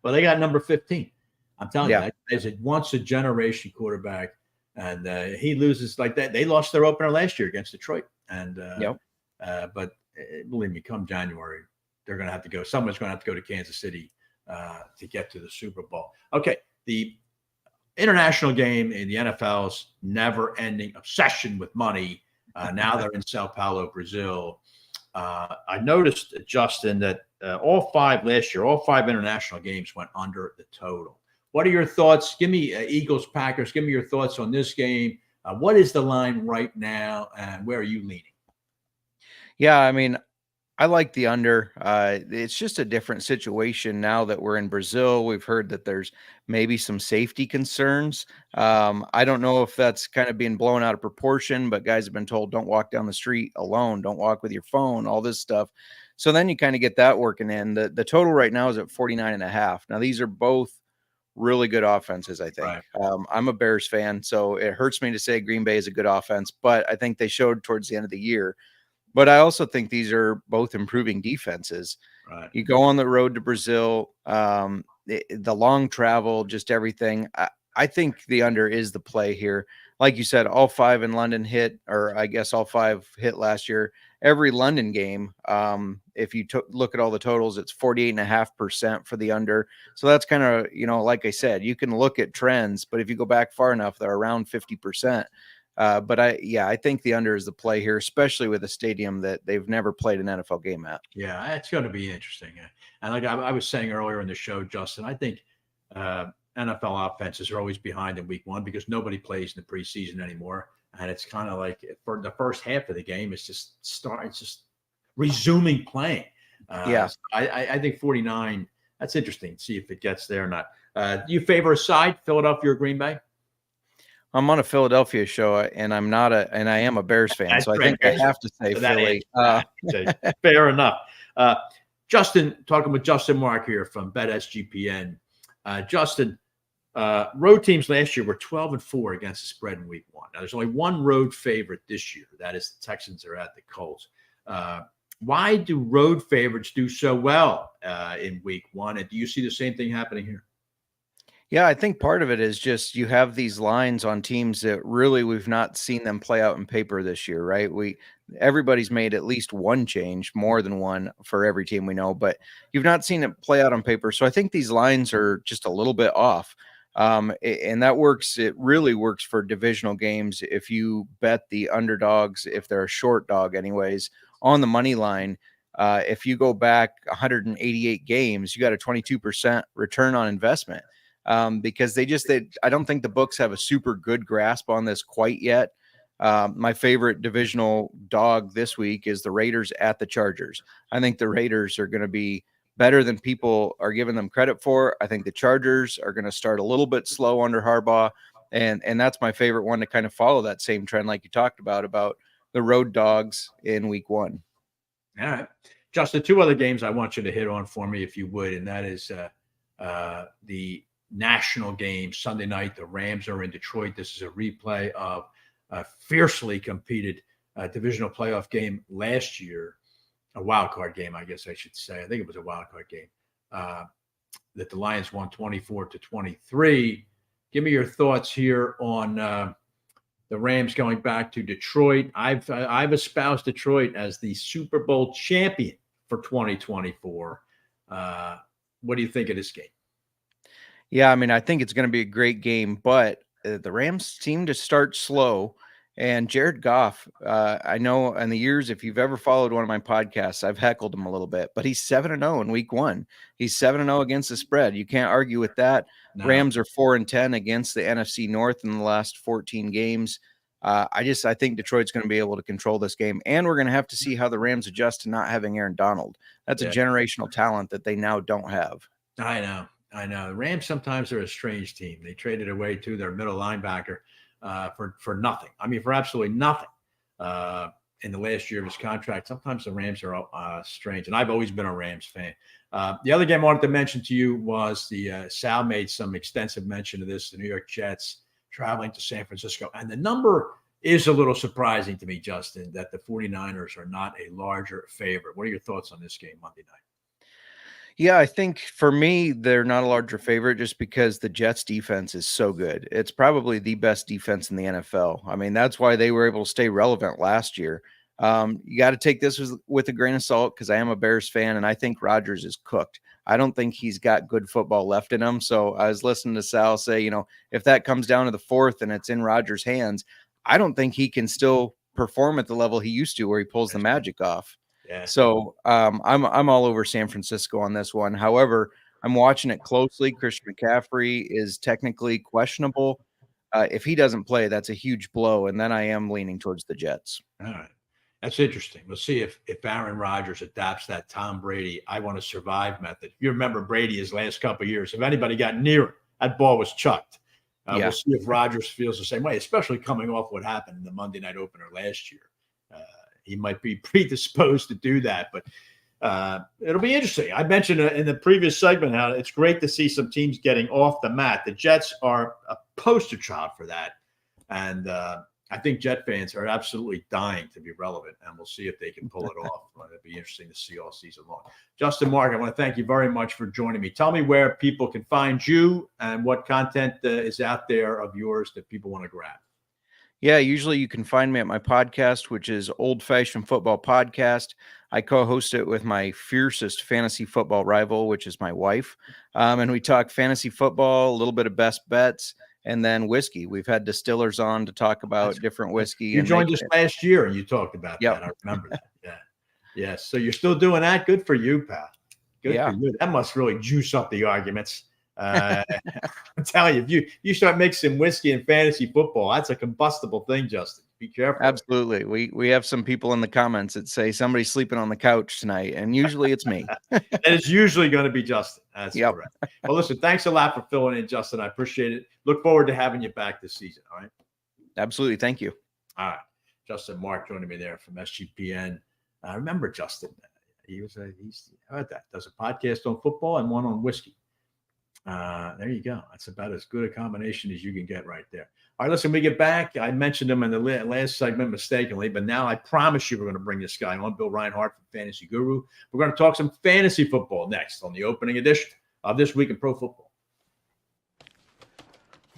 S1: Well, they got number 15. I'm telling
S8: Yeah.
S1: you, that is a once a generation quarterback. And he loses like that. They lost their opener last year against Detroit. And but believe me, come January, they're going to have to go. Someone's going to have to go to Kansas City to get to the Super Bowl. Okay, the international game in the NFL's never-ending obsession with money. Now they're in Sao Paulo, Brazil. I noticed, Justin, that all five international games went under the total. What are your thoughts? Give me Eagles, Packers. Give me your thoughts on this game. What is the line right now, and where are you leaning?
S8: Yeah, I mean, I like the under. It's just a different situation now that we're in Brazil. We've heard that there's maybe some safety concerns. I don't know if that's kind of being blown out of proportion, but guys have been told don't walk down the street alone, don't walk with your phone, all this stuff. So then you kind of get that working in. The total right now is at 49.5. Now, these are both really good offenses, I think.
S1: Right.
S8: I'm a Bears fan, so it hurts me to say Green Bay is a good offense, but I think they showed towards the end of the year. But I also think these are both improving defenses.
S1: Right.
S8: You go on the road to Brazil, the long travel, just everything. I think the under is the play here. Like you said, all five in London hit, or I guess all five hit last year. Every London game, if you look at all the totals, it's 48.5% for the under. So that's kind of, like I said, you can look at trends, but if you go back far enough, they're around 50%. But I think the under is the play here, especially with a stadium that they've never played an NFL game at.
S1: Yeah, it's going to be interesting. And like I was saying earlier in the show, Justin, I think NFL offenses are always behind in week one because nobody plays in the preseason anymore. And it's kind of like for the first half of the game, it's just resuming playing. So I think 49, that's interesting. See if it gets there or not. Do you favor a side, Philadelphia or Green Bay?
S8: I'm on a Philadelphia show, and I am a Bears fan,
S1: That's
S8: so
S1: right.
S8: I think I have to say Philly.
S1: Fair enough. Justin, talking with Justin Mark here from BetSGPN. Justin, road teams last year were 12-4 against the spread in week one. Now, there's only one road favorite this year. That is the Texans are at the Colts. Why do road favorites do so well in week one? And do you see the same thing happening here?
S8: Yeah, I think part of it is just you have these lines on teams that really we've not seen them play out in paper this year, right? Everybody's made at least one change, more than one for every team we know, but you've not seen it play out on paper. So I think these lines are just a little bit off. And that works. It really works for divisional games. If you bet the underdogs, if they're a short dog anyways, on the money line, if you go back 188 games, you got a 22% return on investment. Because I don't think the books have a super good grasp on this quite yet. My favorite divisional dog this week is the Raiders at the Chargers. I think the Raiders are going to be better than people are giving them credit for. I think the Chargers are going to start a little bit slow under Harbaugh. And that's my favorite one to kind of follow that same trend like you talked about the road dogs in week one.
S1: All right. Justin, two other games I want you to hit on for me, if you would, and that is the national game Sunday night. The Rams are in Detroit. This is a replay of a fiercely competed divisional playoff game last year, a wild card game, I guess I should say. I think it was a wild card game that the Lions won 24-23. Give me your thoughts here on the Rams going back to Detroit. I've espoused Detroit as the Super Bowl champion for 2024. What do you think of this game?
S8: Yeah, I mean, I think it's going to be a great game, but the Rams seem to start slow. And Jared Goff, I know in the years, if you've ever followed one of my podcasts, I've heckled him a little bit, but he's 7-0 in week one. He's 7-0 against the spread. You can't argue with that. No. Rams are 4-10 against the NFC North in the last 14 games. I think Detroit's going to be able to control this game, and we're going to have to see how the Rams adjust to not having Aaron Donald. That's a generational talent that they now don't have.
S1: I know. The Rams sometimes are a strange team. They traded away to their middle linebacker for nothing. I mean, for absolutely nothing. in the last year of his contract. Sometimes the Rams are strange, and I've always been a Rams fan. The other game I wanted to mention to you was Sal made some extensive mention of this, the New York Jets traveling to San Francisco. And the number is a little surprising to me, Justin, that the 49ers are not a larger favorite. What are your thoughts on this game Monday night?
S8: Yeah, I think for me, they're not a larger favorite just because the Jets defense is so good. It's probably the best defense in the NFL. I mean, that's why they were able to stay relevant last year. You got to take this with a grain of salt because I am a Bears fan, and I think Rodgers is cooked. I don't think he's got good football left in him. So I was listening to Sal say, if that comes down to the fourth and it's in Rodgers' hands, I don't think he can still perform at the level he used to where he pulls the magic off.
S1: Yeah.
S8: So I'm all over San Francisco on this one. However, I'm watching it closely. Christian McCaffrey is technically questionable. If he doesn't play, that's a huge blow. And then I am leaning towards the Jets.
S1: All right. That's interesting. We'll see if Aaron Rodgers adapts that Tom Brady, I want to survive method. You remember Brady his last couple of years. If anybody got near him, that ball was chucked. We'll see if Rodgers feels the same way, especially coming off what happened in the Monday night opener last year. He might be predisposed to do that, but it'll be interesting. I mentioned in the previous segment how it's great to see some teams getting off the mat. The Jets are a poster child for that, and I think Jet fans are absolutely dying to be relevant, and we'll see if they can pull it off. It'll be interesting to see all season long. Justin, Mark, I want to thank you very much for joining me. Tell me where people can find you and what content is out there of yours that people want to grab.
S8: Yeah, usually you can find me at my podcast, which is Old Fashioned Football Podcast. I co-host it with my fiercest fantasy football rival, which is my wife. And we talk fantasy football, a little bit of best bets, and then whiskey. We've had distillers on to talk about different whiskey.
S1: You joined us last year and you talked about that. I remember that. Yeah. Yes. So you're still doing that. Good for you, pal. Good for you. That must really juice up the arguments. I'm telling you, if you start mixing whiskey and fantasy football, that's a combustible thing, Justin. Be careful.
S8: Absolutely. We have some people in the comments that say somebody's sleeping on the couch tonight, and usually it's me.
S1: And it's usually going to be Justin. That's correct. Well, listen, thanks a lot for filling in, Justin. I appreciate it. Look forward to having you back this season. All right.
S8: Absolutely. Thank you.
S1: All right. Justin Mark joining me there from SGPN. I remember Justin. He's how about that? Does a podcast on football and one on whiskey. There you go. That's about as good a combination as you can get right there. All right, listen, we get back. I mentioned him in the last segment mistakenly, but now I promise you we're going to bring this guy on, Bill Reinhard from Fantasy Guru. We're going to talk some fantasy football next on the opening edition of This Week in Pro Football.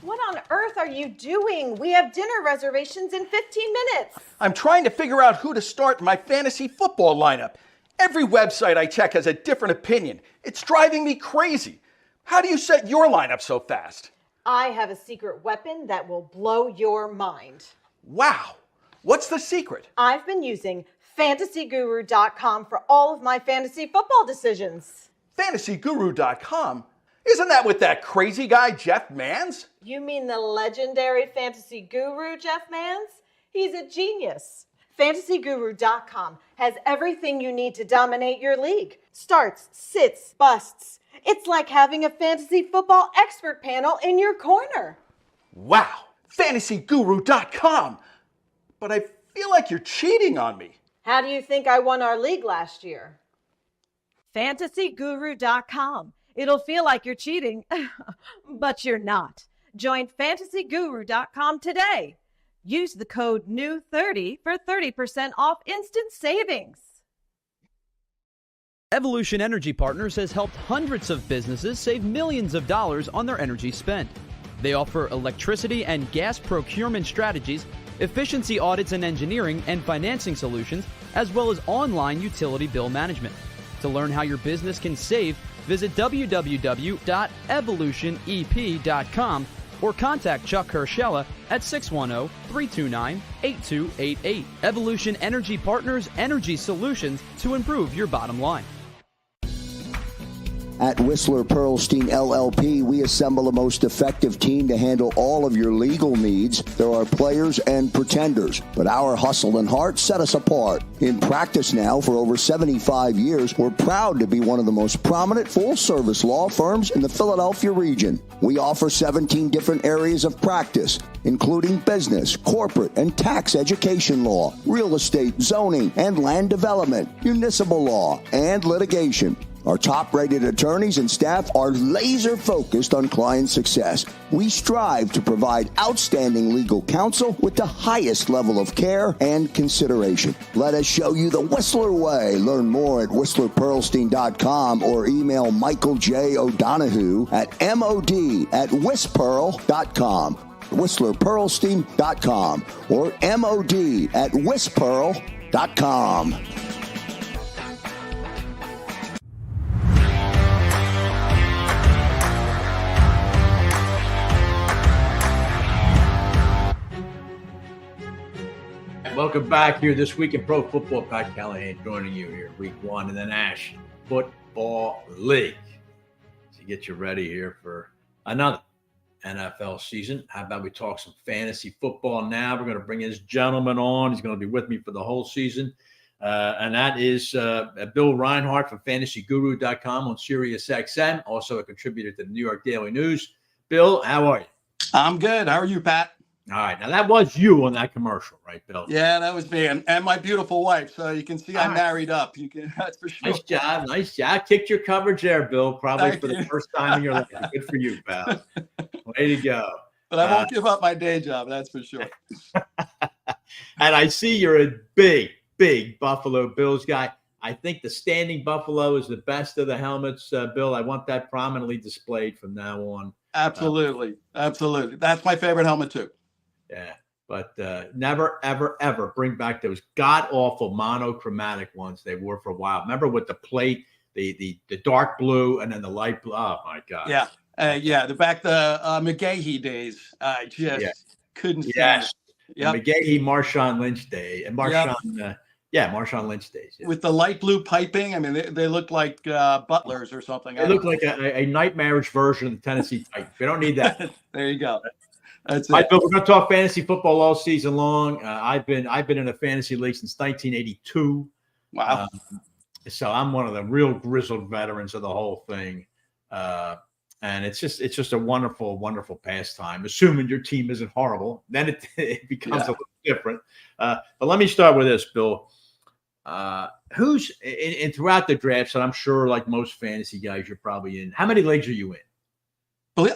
S9: What on earth are you doing? We have dinner reservations in 15 minutes.
S10: I'm trying to figure out who to start in my fantasy football lineup. Every website I check has a different opinion. It's driving me crazy. How do you set your lineup so fast?
S9: I have a secret weapon that will blow your mind.
S10: Wow. What's the secret?
S9: I've been using fantasyguru.com for all of my fantasy football decisions.
S10: Fantasyguru.com? Isn't that with that crazy guy, Jeff Mans?
S9: You mean the legendary fantasy guru, Jeff Mans? He's a genius. Fantasyguru.com has everything you need to dominate your league. Starts, sits, busts. It's like having a fantasy football expert panel in your corner.
S10: Wow, fantasyguru.com. But I feel like you're cheating on me.
S9: How do you think I won our league last year? Fantasyguru.com. It'll feel like you're cheating, but you're not. Join fantasyguru.com today. Use the code NEW30 for 30% off instant savings.
S11: Evolution Energy Partners has helped hundreds of businesses save millions of dollars on their energy spent. They offer electricity and gas procurement strategies, efficiency audits and engineering and financing solutions, as well as online utility bill management. To learn how your business can save, visit www.evolutionep.com or contact Chuck Herschella at 610-329-8288. Evolution Energy Partners, energy solutions to improve your bottom line.
S6: At Whistler Pearlstein LLP, we assemble the most effective team to handle all of your legal needs. There are players and pretenders, but our hustle and heart set us apart. In practice now for over 75 years, we're proud to be one of the most prominent full-service law firms in the Philadelphia region. We offer 17 different areas of practice, including business, corporate, and tax education law, real estate, zoning, and land development, municipal law, and litigation. Our top-rated attorneys and staff are laser-focused on client success. We strive to provide outstanding legal counsel with the highest level of care and consideration. Let us show you the Whistler way. Learn more at WhistlerPearlstein.com or email Michael J. O'Donohue at mod@whistpearl.com. WhistlerPearlstein.com or mod@whistpearl.com.
S1: Welcome back here this week in pro football. Pat Callahan joining you here, week 1 in the National Football League. To get you ready here for another NFL season. How about we talk some fantasy football now? We're going to bring this gentleman on. He's going to be with me for the whole season. And that is Bill Reinhard from FantasyGuru.com on SiriusXM, also a contributor to the New York Daily News. Bill, how are you?
S10: I'm good. How are you, Pat?
S1: All right. Now, that was you on that commercial, right, Bill?
S10: Yeah, that was me. And my beautiful wife. So you can see I'm married up. That's for sure.
S1: Nice job. Nice job. Kicked your coverage there, Bill, probably for the first time in your life. Good for you, pal. Way to go.
S10: But I won't give up my day job. That's for sure.
S1: And I see you're a big, big Buffalo Bills guy. I think the standing Buffalo is the best of the helmets, Bill. I want that prominently displayed from now on.
S10: Absolutely. Absolutely. That's my favorite helmet, too.
S1: Yeah, but never, ever, ever bring back those god-awful monochromatic ones they wore for a while. Remember with the plate, the dark blue and then the light blue? Oh, my God.
S10: Yeah. The McGahee days. I just couldn't stand it.
S1: Yep. McGahee, Marshawn Lynch day. And Marshawn Lynch days. Yeah.
S10: With the light blue piping, I mean, they look like butlers or something.
S1: They look like a nightmarish version of the Tennessee Titans. We don't need that.
S10: There you go. That's it.
S1: All right, Bill, we're going to talk fantasy football all season long. I've been in a fantasy league since 1982.
S10: Wow.
S1: So I'm one of the real grizzled veterans of the whole thing. And it's just a wonderful, wonderful pastime. Assuming your team isn't horrible, then it becomes a little different. But let me start with this, Bill. Who's in throughout the drafts, and I'm sure like most fantasy guys, you're probably in. How many leagues are you in?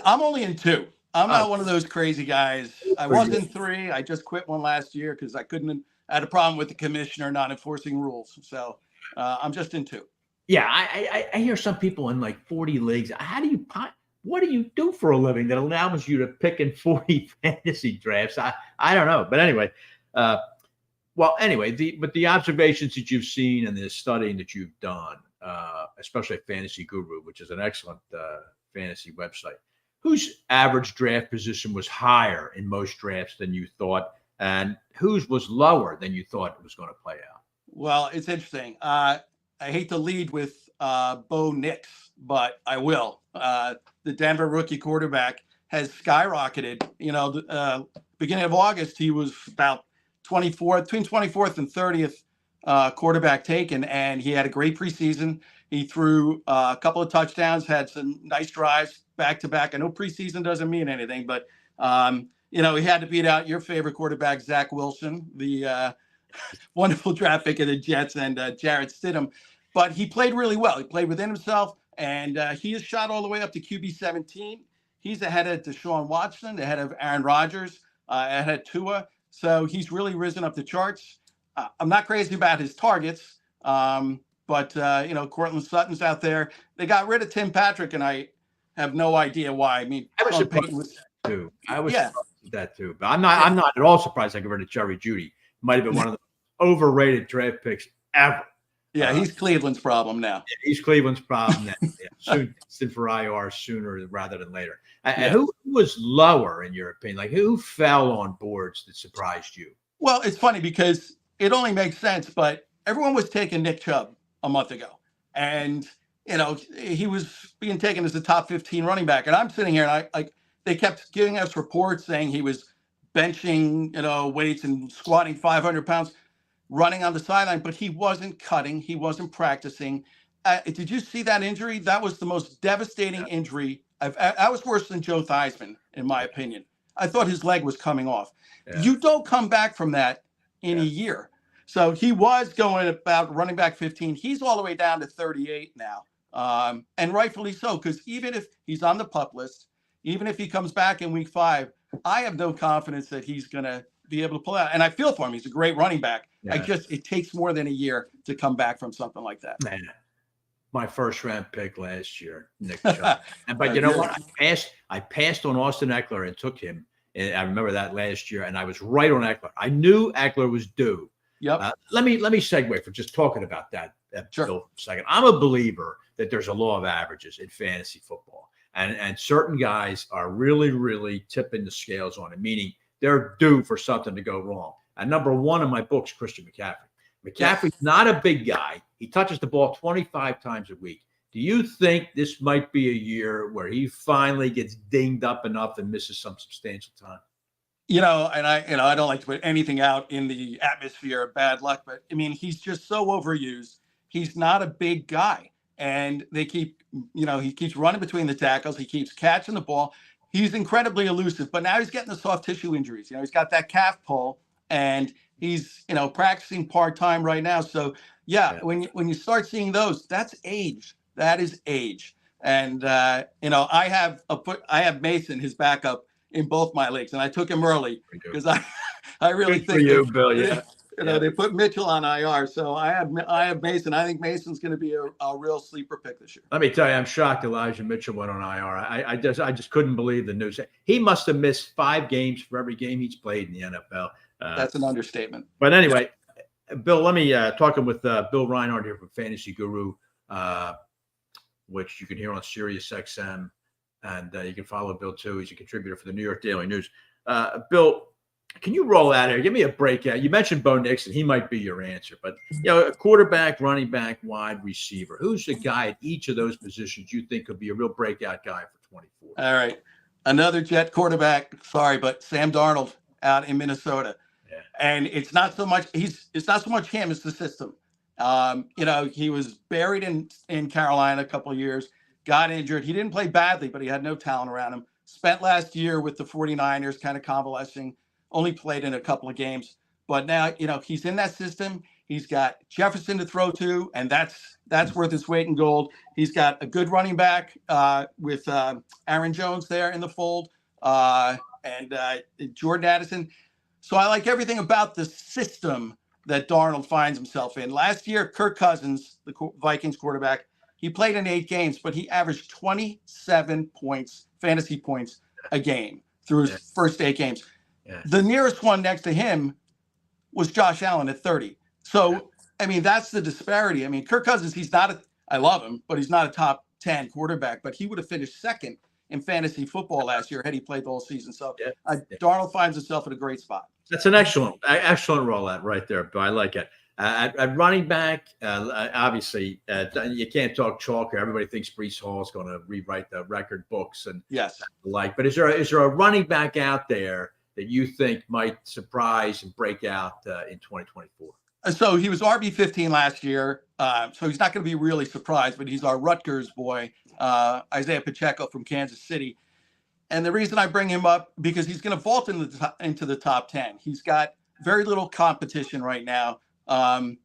S10: I'm only in 2. I'm not one of those crazy guys. I was in 3. I just quit one last year because I had a problem with the commissioner not enforcing rules. So I'm just in 2.
S1: Yeah, I hear some people in like 40 leagues. What do you do for a living that allows you to pick in 40 fantasy drafts? I don't know. But anyway, the observations that you've seen and the studying that you've done, especially at Fantasy Guru, which is an excellent fantasy website, whose average draft position was higher in most drafts than you thought, and whose was lower than you thought it was going to play out?
S10: Well, it's interesting. I hate to lead with Bo Nix, but I will. The Denver rookie quarterback has skyrocketed. Beginning of August, he was about between 24th and 30th quarterback taken, and he had a great preseason. He threw a couple of touchdowns, had some nice drives back-to-back. I know preseason doesn't mean anything, but, he had to beat out your favorite quarterback, Zach Wilson, the wonderful draft pick of the Jets, and Jarrett Stidham. But he played really well. He played within himself, and he has shot all the way up to QB 17. He's ahead of Deshaun Watson, ahead of Aaron Rodgers, ahead of Tua. So he's really risen up the charts. I'm not crazy about his targets, but Cortland Sutton's out there. They got rid of Tim Patrick, and I have no idea why. I mean,
S1: I was surprised too. Surprised with that too. But I'm not at all surprised I got rid of Jerry Jeudy. Might have been one of the overrated draft picks ever.
S10: Yeah, he's Cleveland's problem now.
S1: He's Cleveland's problem now. Soon for IR sooner rather than later. Who was lower in your opinion? Like who fell on boards that surprised you?
S10: Well, it's funny because it only makes sense, but everyone was taking Nick Chubb a month ago. And he was being taken as a top 15 running back. And I'm sitting here and they kept giving us reports saying he was benching, weights and squatting 500 pounds, running on the sideline, but he wasn't cutting. He wasn't practicing. Did you see that injury? That was the most devastating injury. That was worse than Joe Theismann, in my opinion. I thought his leg was coming off. Yeah. You don't come back from that in a year. So he was going about running back 15. He's all the way down to 38 now. And rightfully so, because even if he's on the PUP list, even if he comes back in week 5, I have no confidence that he's going to be able to pull out. And I feel for him. He's a great running back. Yeah. It takes more than a year to come back from something like that.
S1: Man, my first round pick last year, Nick Chubb. But you know what? I passed on Austin Eckler and took him. And I remember that last year, and I was right on Eckler. I knew Eckler was due.
S10: Yep.
S1: Let me segue for just talking about that
S10: sure.
S1: Bill, for a second. I'm a believer that there's a law of averages in fantasy football, and certain guys are really, really tipping the scales on it, meaning they're due for something to go wrong. And number one in my book's Christian McCaffrey. McCaffrey's not a big guy. He touches the ball 25 times a week. Do you think this might be a year where he finally gets dinged up enough and misses some substantial time?
S10: And I don't like to put anything out in the atmosphere of bad luck, but I mean, he's just so overused. He's not a big guy, and they keep, he keeps running between the tackles. He keeps catching the ball. He's incredibly elusive, but now he's getting the soft tissue injuries. He's got that calf pull, and he's, practicing part-time right now. So when you start seeing those, that's age. That is age. And, I have Mason, his backup, in both my leagues, and I took him early because I really think
S1: Bill. Yeah.
S10: They put Mitchell on IR, so I have Mason. I think Mason's going to be a real sleeper pick this year.
S1: Let me tell you, I'm shocked Elijah Mitchell went on IR. I just couldn't believe the news. He must have missed 5 games for every game he's played in the NFL.
S10: That's an understatement.
S1: But anyway, Bill, let me talking with Bill Reinhard here from Fantasy Guru, which you can hear on Sirius XM. And you can follow Bill, too. He's a contributor for the New York Daily News. Bill, can you roll out here? Give me a breakout. You mentioned Bo Nixon. He might be your answer. But, a quarterback, running back, wide receiver. Who's the guy at each of those positions you think could be a real breakout guy for 24?
S10: All right. Another Jet quarterback. Sorry, but Sam Darnold out in Minnesota. Yeah. And it's not so much him, it's the system. He was buried in Carolina a couple of years. Got injured. He didn't play badly, but he had no talent around him. Spent last year with the 49ers kind of convalescing, only played in a couple of games. But now, he's in that system. He's got Jefferson to throw to, and that's worth his weight in gold. He's got a good running back with Aaron Jones there in the fold and Jordan Addison. So I like everything about the system that Darnold finds himself in. Last year, Kirk Cousins, the Vikings quarterback, he played in 8 games, but he averaged 27 fantasy points a game through his first 8 games. Yeah. The nearest one next to him was Josh Allen at 30. So, I mean, that's the disparity. I mean, Kirk Cousins, I love him, but he's not a top 10 quarterback, but he would have finished second in fantasy football last year had he played the whole season. So Darnold finds himself in a great spot.
S1: That's an excellent rollout right there, but I like it. At running back, obviously, you can't talk chalk here. Everybody thinks Breece Hall is going to rewrite the record books and but is there a running back out there that you think might surprise and break out in 2024?
S10: So he was RB15 last year, so he's not going to be really surprised, but he's our Rutgers boy, Isaiah Pacheco from Kansas City. And the reason I bring him up, because he's going to vault into the top 10. He's got very little competition right now. Clyde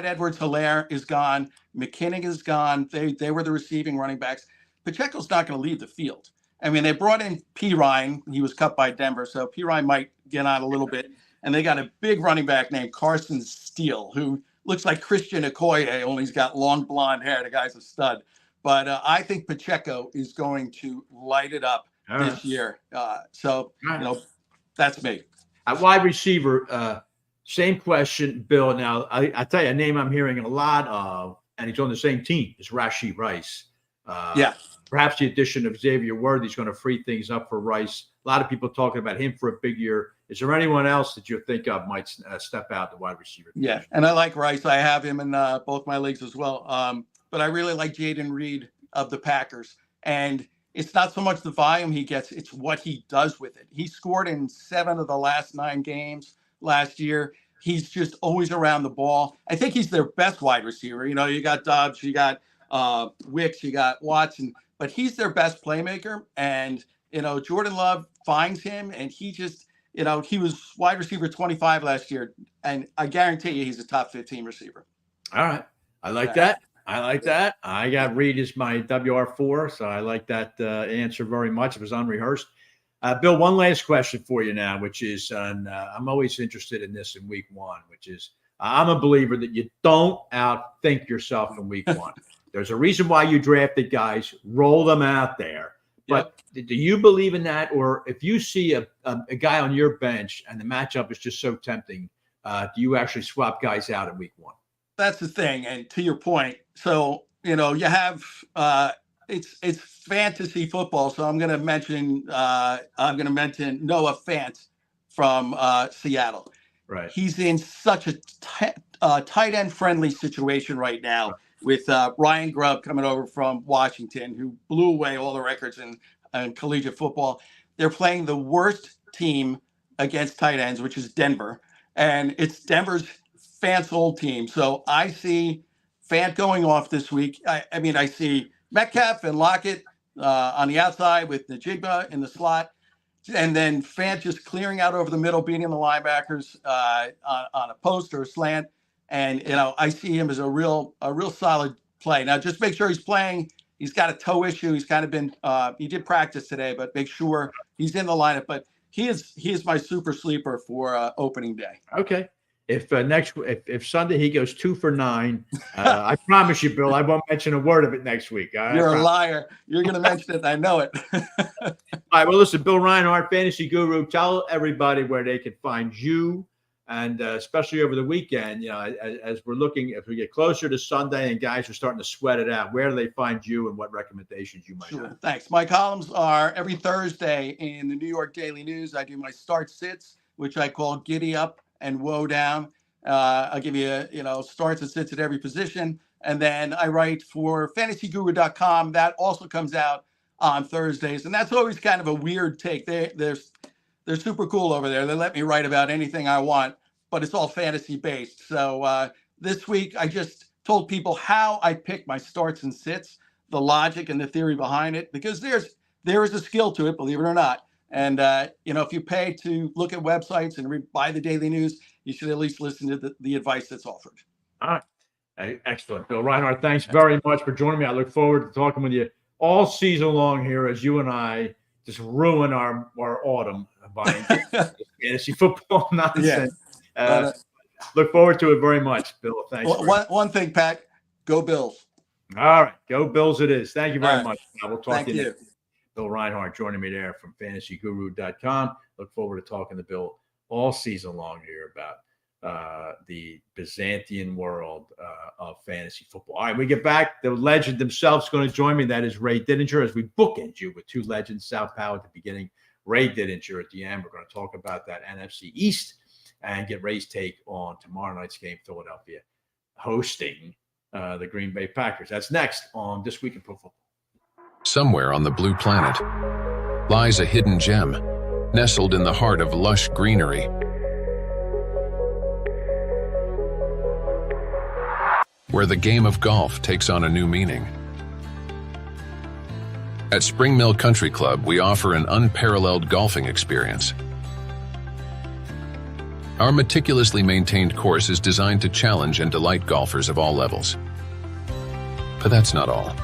S10: Edwards-Helaire is gone. McKinnon is gone. They were the receiving running backs. Pacheco's not going to leave the field. I mean, they brought in P. Ryan. He was cut by Denver, so P. Ryan might get on a little bit. And they got a big running back named Carson Steele, who looks like Christian Okoye, only he's got long blonde hair. The guy's a stud. But I think Pacheco is going to light it up this year. That's me.
S1: At wide receiver, same question, Bill. Now, I tell you, a name I'm hearing a lot of, and he's on the same team, is Rashee Rice. Perhaps the addition of Xavier Worthy is going to free things up for Rice. A lot of people talking about him for a big year. Is there anyone else that you think of might step out the wide receiver position?
S10: Yeah, and I like Rice. I have him in both my leagues as well. but I really like Jaden Reed of the Packers. And it's not so much the volume he gets, it's what he does with it. He scored in 7 of the last 9 games last year. He's just always around the ball. I think he's their best wide receiver. You know, you got Dobbs, you got Wicks, you got Watson, but he's their best playmaker. And, you know, Jordan Love finds him, and he just, you know, he was wide receiver 25 last year, and I guarantee you he's a top 15 receiver.
S1: All right. I like that. I got Reed as my WR4, so I like that answer very much. It was unrehearsed. Bill, one last question for you now, which is, I'm always interested in this in week 1, which is, I'm a believer that you don't outthink yourself in week 1. There's a reason why you drafted guys, roll them out there. But do you believe in that? Or if you see a guy on your bench and the matchup is just so tempting, do you actually swap guys out in week 1?
S10: That's the thing. And to your point, so, you know, you have it's fantasy football. So I'm going to mention Noah Fant from Seattle.
S1: Right.
S10: He's in such a tight end friendly situation right now with Ryan Grubb coming over from Washington, who blew away all the records in collegiate football. They're playing the worst team against tight ends, which is Denver. And it's Denver's Fant's old team. So I see Fant going off this week. I see Metcalf and Lockett on the outside with Najigba in the slot. And then Fant just clearing out over the middle, beating the linebackers on a post or a slant. And, you know, I see him as a real solid play. Now, just make sure he's playing. He's got a toe issue. He's kind of been he did practice today, but make sure he's in the lineup. But he is my super sleeper for opening day.
S1: Okay. If Sunday he goes 2 for 9, I promise you, Bill, I won't mention a word of it next week.
S10: You're a liar. You're going to mention it. I know it.
S1: All right. Well, listen, Bill Reinhard, Fantasy Guru, tell everybody where they can find you, and especially over the weekend, you know, as we get closer to Sunday and guys are starting to sweat it out, where do they find you and what recommendations you might have?
S10: Thanks. My columns are every Thursday in the New York Daily News. I do my start sits, which I call Giddy Up and Woe Down. I'll give you, starts and sits at every position. And then I write for fantasyguru.com. That also comes out on Thursdays. And that's always kind of a weird take. They're super cool over there. They let me write about anything I want, but it's all fantasy based. So this week I just told people how I pick my starts and sits, the logic and the theory behind it, because there is a skill to it, believe it or not. And, if you pay to look at websites and buy the Daily News, you should at least listen to the advice that's offered.
S1: All right. Excellent. Bill Reinhard, thanks very much for joining me. I look forward to talking with you all season long here as you and I just ruin our autumn by fantasy football nonsense. Yeah. Look forward to it very much, Bill. Thanks.
S10: One thing, Pat, go Bills.
S1: All right. Go Bills it is. Thank you very much. We'll talk to you next. Bill Reinhard joining me there from fantasyguru.com. Look forward to talking to Bill all season long here about the Byzantine world of fantasy football. All right, we get back. The legend himself is going to join me. That is Ray Didinger, as we bookend you with 2 legends, Sal Pal at the beginning, Ray Didinger at the end. We're going to talk about that NFC East and get Ray's take on tomorrow night's game, Philadelphia hosting the Green Bay Packers. That's next on This Week in Pro Football.
S12: Somewhere on the blue planet lies a hidden gem, nestled in the heart of lush greenery. Where the game of golf takes on a new meaning. At Spring Mill Country Club, we offer an unparalleled golfing experience. Our meticulously maintained course is designed to challenge and delight golfers of all levels. But that's not all.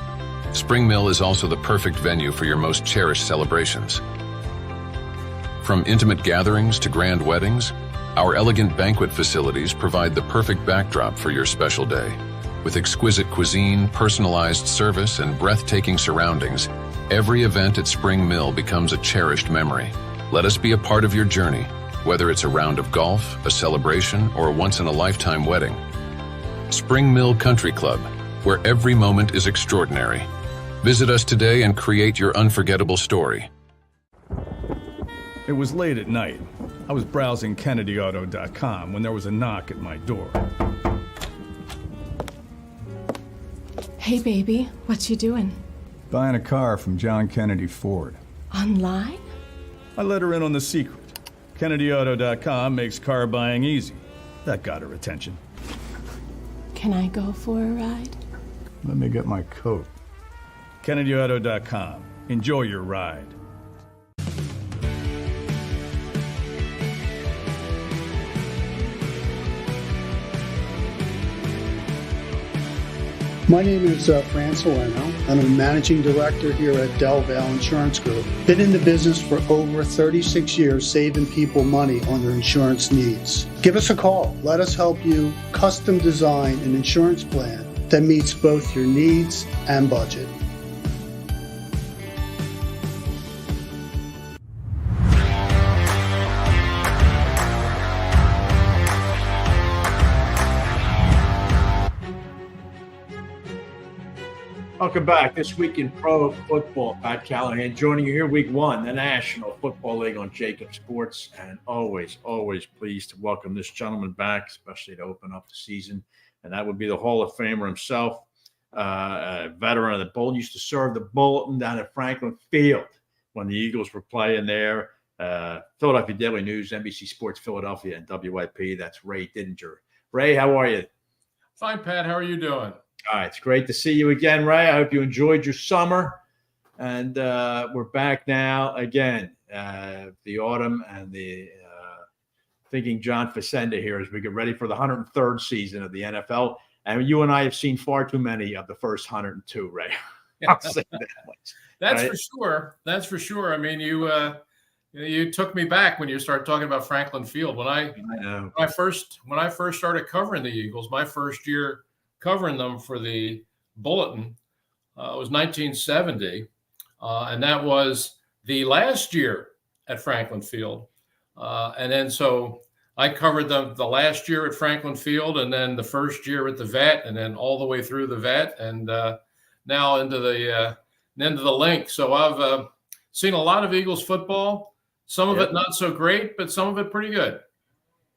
S12: Spring Mill is also the perfect venue for your most cherished celebrations. From intimate gatherings to grand weddings, our elegant banquet facilities provide the perfect backdrop for your special day. With exquisite cuisine, personalized service, and breathtaking surroundings, every event at Spring Mill becomes a cherished memory. Let us be a part of your journey, whether it's a round of golf, a celebration, or a once-in-a-lifetime wedding. Spring Mill Country Club, where every moment is extraordinary. Visit us today and create your unforgettable story.
S4: It was late at night. I was browsing KennedyAuto.com when there was a knock at my door.
S5: Hey, baby, what you doing?
S4: Buying a car from John Kennedy Ford.
S5: Online?
S4: I let her in on the secret. KennedyAuto.com makes car buying easy. That got her attention.
S5: Can I go for a ride?
S4: Let me get my coat. KennedyAuto.com. Enjoy your ride.
S13: My name is Fran Salerno. I'm a managing director here at Del Valle Insurance Group. Been in the business for over 36 years, saving people money on their insurance needs. Give us a call. Let us help you custom design an insurance plan that meets both your needs and budget.
S1: Welcome back. This week in pro football, Pat Callahan joining you here, week one, the National Football League on JAKIB Sports. And always pleased to welcome this gentleman back, especially to open up the season. And that would be the Hall of Famer himself, a veteran of the Bull. Used to serve the Bulletin down at Franklin Field when the Eagles were playing there. Philadelphia Daily News, NBC Sports Philadelphia, and WIP. That's Ray Didinger. Ray, how are you?
S14: Fine, Pat. How are you doing?
S1: All right, it's great to see you again, Ray. I hope you enjoyed your summer. And we're back now again, the autumn and the thinking John Facenda here as we get ready for the 103rd season of the NFL. And you and I have seen far too many of the first 102, Ray. I'll say that much.
S14: That's
S1: right?
S14: for sure. That's for sure. I mean, you took me back when you started talking about Franklin Field. When I first started covering the Eagles, my first year covering them for the Bulletin was 1970, and that was the last year at Franklin Field. And then so I covered them the last year at Franklin Field, and then the first year at the Vet, and then all the way through the Vet, and now into the Link. So I've seen a lot of Eagles football. Some of it not so great, but some of it pretty good.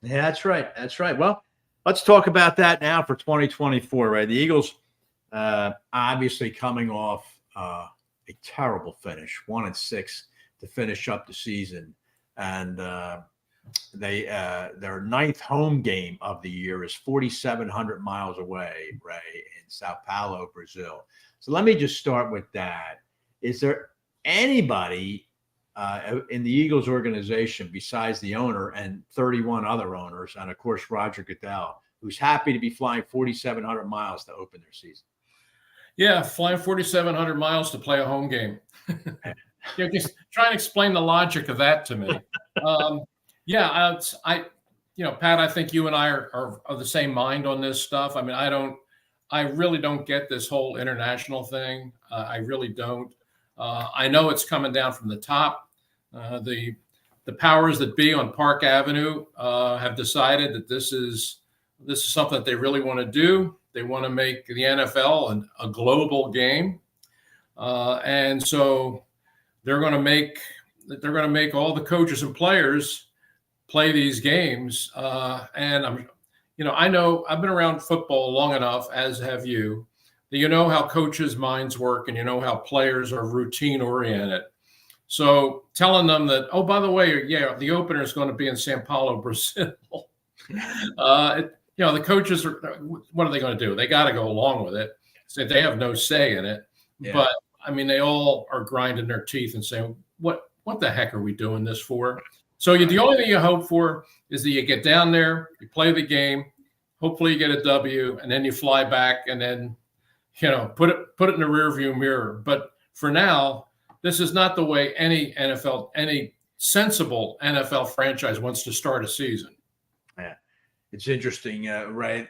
S1: Yeah, that's right. That's right. Well, let's talk about that now for 2024, right? The Eagles obviously coming off a terrible finish, 1-6 to finish up the season. And their ninth home game of the year is 4,700 miles away, Ray, in Sao Paulo, Brazil. So let me just start with that. Is there anybody in the Eagles organization besides the owner and 31 other owners, and of course Roger Goodell, who's happy to be flying 4,700 miles to open their season?
S14: Yeah, flying 4,700 miles to play a home game. Just try and explain the logic of that to me. Pat, I think you and I are of the same mind on this stuff. I mean, I really don't get this whole international thing. I really don't. I know it's coming down from the top. The powers that be on Park Avenue have decided that this is something that they really want to do. They want to make the NFL a global game, and so they're going to make all the coaches and players play these games. And I know I've been around football long enough, as have you, that you know how coaches' minds work and you know how players are routine oriented. So telling them that, oh, by the way, the opener is going to be in Sao Paulo, Brazil. The coaches what are they going to do? They got to go along with it. So they have no say in it. Yeah. But I mean, they all are grinding their teeth and saying, what the heck are we doing this for? So the only thing you hope for is that you get down there, you play the game, hopefully you get a W, and then you fly back and then, put it in the rearview mirror. But for now, this is not the way any sensible NFL franchise wants to start a season.
S1: Yeah, it's interesting, right?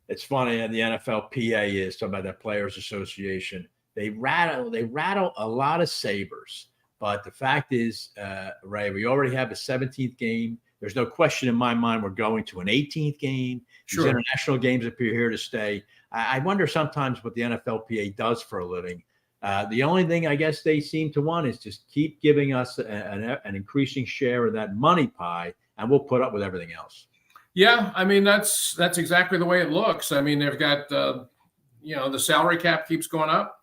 S1: It's funny, and the NFLPA is talking about that Players Association. They rattle a lot of sabers, but the fact is, Ray, we already have a 17th game. There's no question in my mind we're going to an 18th game. Sure. These international games appear here to stay. I wonder sometimes what the NFLPA does for a living. The only thing I guess they seem to want is just keep giving us an increasing share of that money pie, and we'll put up with everything else.
S14: Yeah, I mean that's exactly the way it looks. I mean they've got the salary cap keeps going up.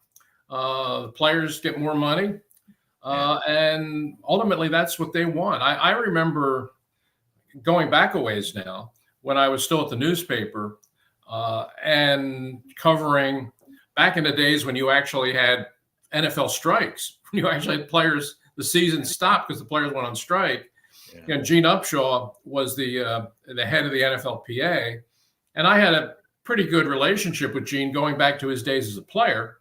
S14: The players get more money. And ultimately, that's what they want. I remember going back a ways now when I was still at the newspaper and covering back in the days when you actually had NFL strikes. You actually had players, the season stopped because the players went on strike. Gene Upshaw was the head of the NFLPA, and I had a pretty good relationship with Gene going back to his days as a player.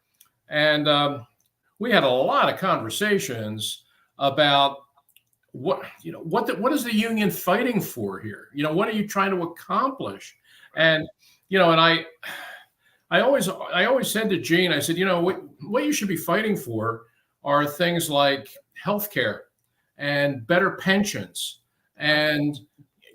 S14: And we had a lot of conversations about what is the union fighting for here? What are you trying to accomplish? And I always said to Gene, I said, what you should be fighting for are things like healthcare and better pensions, and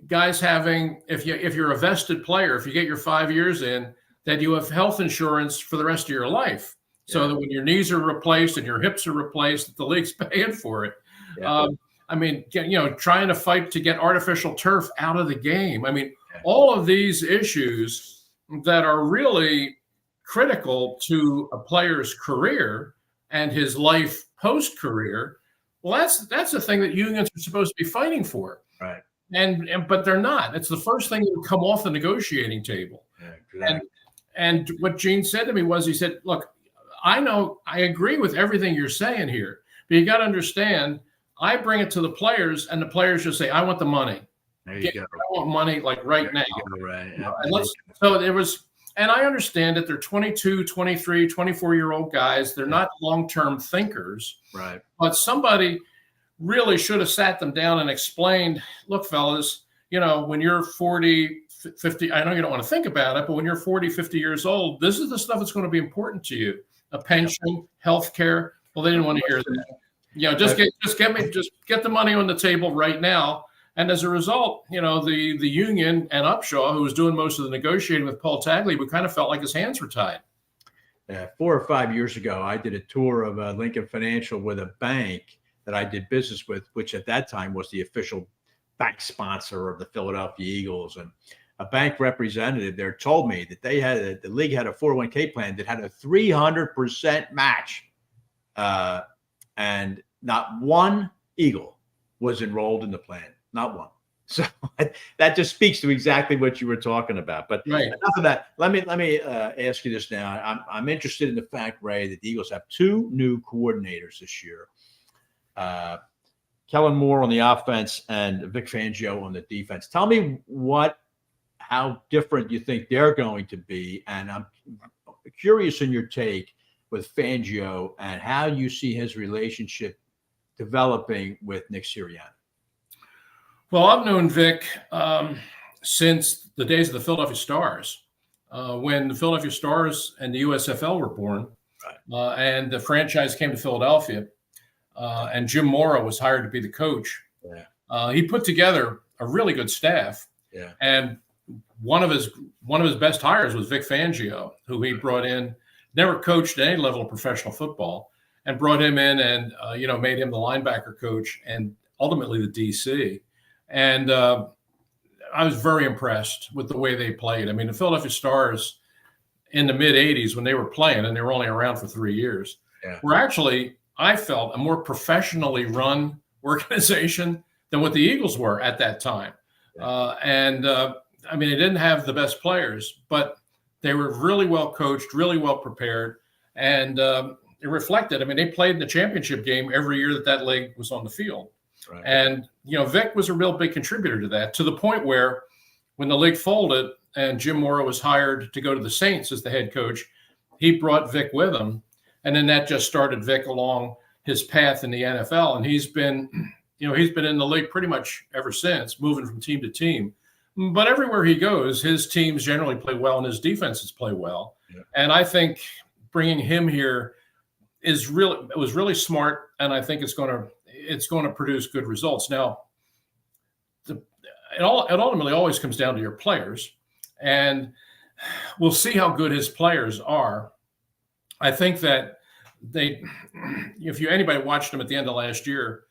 S14: guys having, if you're a vested player, if you get your 5 years in, that you have health insurance for the rest of your life, so that when your knees are replaced and your hips are replaced, that the league's paying for it. Trying to fight to get artificial turf out of the game. All of these issues that are really critical to a player's career and his life post-career. Well, that's the thing that unions are supposed to be fighting for.
S1: Right.
S14: But they're not. It's the first thing that would come off the negotiating table. Exactly. And what Gene said to me was, he said, look, I agree with everything you're saying here, but you got to understand, I bring it to the players, and the players just say, I want the money.
S1: There you go.
S14: I want money like right now.
S1: Right.
S14: And I understand that they're 22, 23, 24-year-old guys. They're not long-term thinkers.
S1: Right.
S14: But somebody really should have sat them down and explained, look, fellas, when you're 40, 50, I know you don't want to think about it, but when you're 40, 50 years old, this is the stuff that's going to be important to you. A pension, health care. Well, they didn't want to hear that. Just get the money on the table right now. And as a result, the union and Upshaw, who was doing most of the negotiating with Paul Tagliabue, we kind of felt like his hands were tied.
S1: 4 or 5 years ago, I did a tour of Lincoln Financial with a bank that I did business with, which at that time was the official bank sponsor of the Philadelphia Eagles. And a bank representative there told me that the league had a 401k plan that had a 300% match. And not one Eagle was enrolled in the plan. Not one. So that just speaks to exactly what you were talking about. But enough of that. Let me ask you this now. I'm interested in the fact, Ray, that the Eagles have 2 new coordinators this year. Kellen Moore on the offense and Vic Fangio on the defense. Tell me how different you think they're going to be. And I'm curious in your take with Fangio and how you see his relationship developing with Nick Sirianni.
S14: Well, I've known Vic since the days of the Philadelphia Stars, when the Philadelphia Stars and the USFL were born, and the franchise came to Philadelphia, and Jim Mora was hired to be the coach. He put together a really good staff, and one of his best hires was Vic Fangio, who he brought in, never coached at any level of professional football, and brought him in and made him the linebacker coach and ultimately the DC. And I was very impressed with the way they played. The Philadelphia Stars in the mid-'80s, when they were playing, and they were only around for 3 years, were actually, I felt, a more professionally run organization than what the Eagles were at that time. They didn't have the best players, but they were really well coached, really well prepared, and it reflected. They played in the championship game every year that league was on the field. Right. And, Vic was a real big contributor to that, to the point where when the league folded and Jim Mora was hired to go to the Saints as the head coach, he brought Vic with him. And then that just started Vic along his path in the NFL. And he's been in the league pretty much ever since, moving from team to team. But everywhere he goes, his teams generally play well and his defenses play well. Yeah. And I think bringing him here was really smart. And I think it's going to produce good results. Now, it ultimately always comes down to your players, and we'll see how good his players are. I think that if anybody watched them at the end of last year,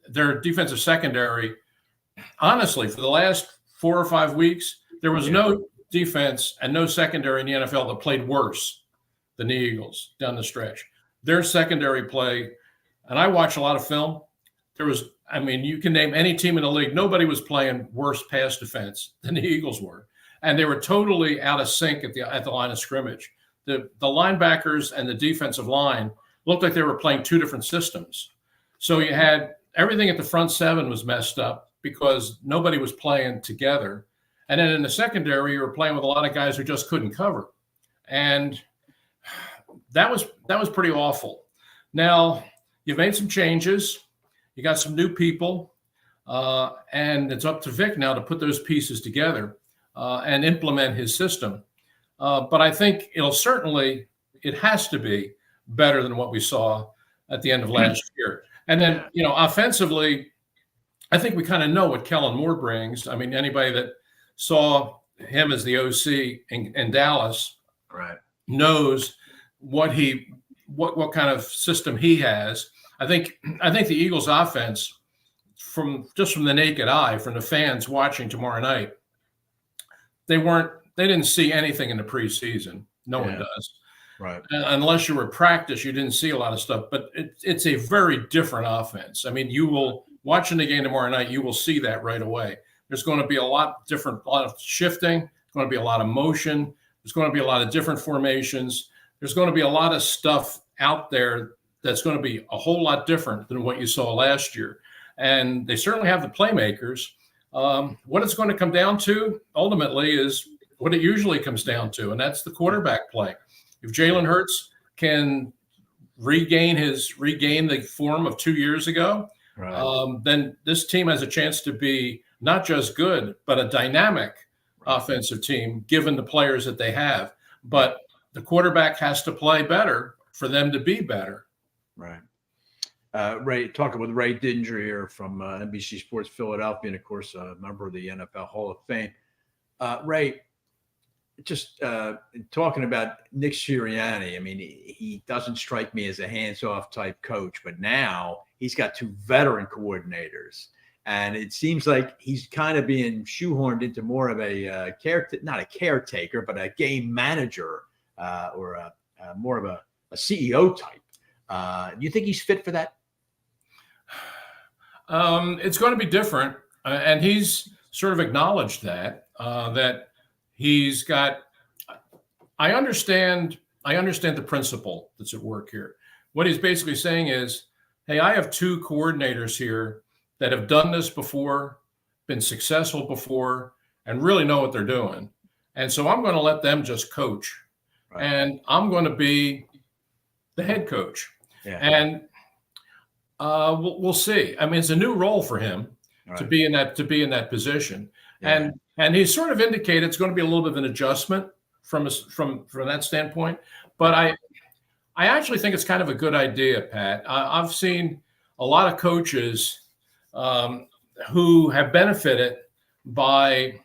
S14: their defensive secondary, honestly, for the last 4 or 5 weeks, there was no defense and no secondary in the NFL that played worse than the Eagles down the stretch. Their secondary play, and I watch a lot of film. You can name any team in the league. Nobody was playing worse pass defense than the Eagles were. And they were totally out of sync at the line of scrimmage. The linebackers and the defensive line looked like they were playing two different systems. So you had everything at the front seven was messed up because nobody was playing together. And then in the secondary, you were playing with a lot of guys who just couldn't cover. And that was pretty awful. Now, you've made some changes. You got some new people. And it's up to Vic now to put those pieces together and implement his system. But I think it has to be better than what we saw at the end of last year. And then, offensively, I think we kind of know what Kellen Moore brings. I mean, anybody that saw him as the OC in Dallas knows what kind of system he has. I think the Eagles offense, from the naked eye, from the fans watching tomorrow night, they didn't see anything in the preseason. No one does.
S1: Right.
S14: Unless you were at practice, you didn't see a lot of stuff, but it's a very different offense. I mean, you will, watching the game tomorrow night, you will see that right away. There's going to be a lot of shifting. There's going to be a lot of motion. There's going to be a lot of different formations. There's going to be a lot of stuff out there that's going to be a whole lot different than what you saw last year. And they certainly have the playmakers. What it's going to come down to ultimately is what it usually comes down to, and that's the quarterback play. If Jalen Hurts can regain the form of 2 years ago, then this team has a chance to be not just good, but a dynamic offensive team, given the players that they have. But the quarterback has to play better for them to be better.
S1: Right. Ray, talking with Ray Didinger here from NBC Sports Philadelphia, and of course, a member of the NFL Hall of Fame. Ray, just talking about Nick Sirianni, I mean, he doesn't strike me as a hands-off type coach, but now he's got two veteran coordinators, and it seems like he's kind of being shoehorned into more of a not a caretaker, but a game manager or more of a CEO type. Do you think he's fit for that?
S14: It's going to be different, and he's sort of acknowledged that he's got. I understand the principle that's at work here. What he's basically saying is, hey, I have two coordinators here that have done this before, been successful before, and really know what they're doing. And so I'm going to let them just coach, and I'm going to be the head coach. Yeah. And we'll see. I mean, it's a new role for him to be in that position, and he's sort of indicated it's going to be a little bit of an adjustment from that standpoint. But I actually think it's kind of a good idea, Pat. I've seen a lot of coaches who have benefited by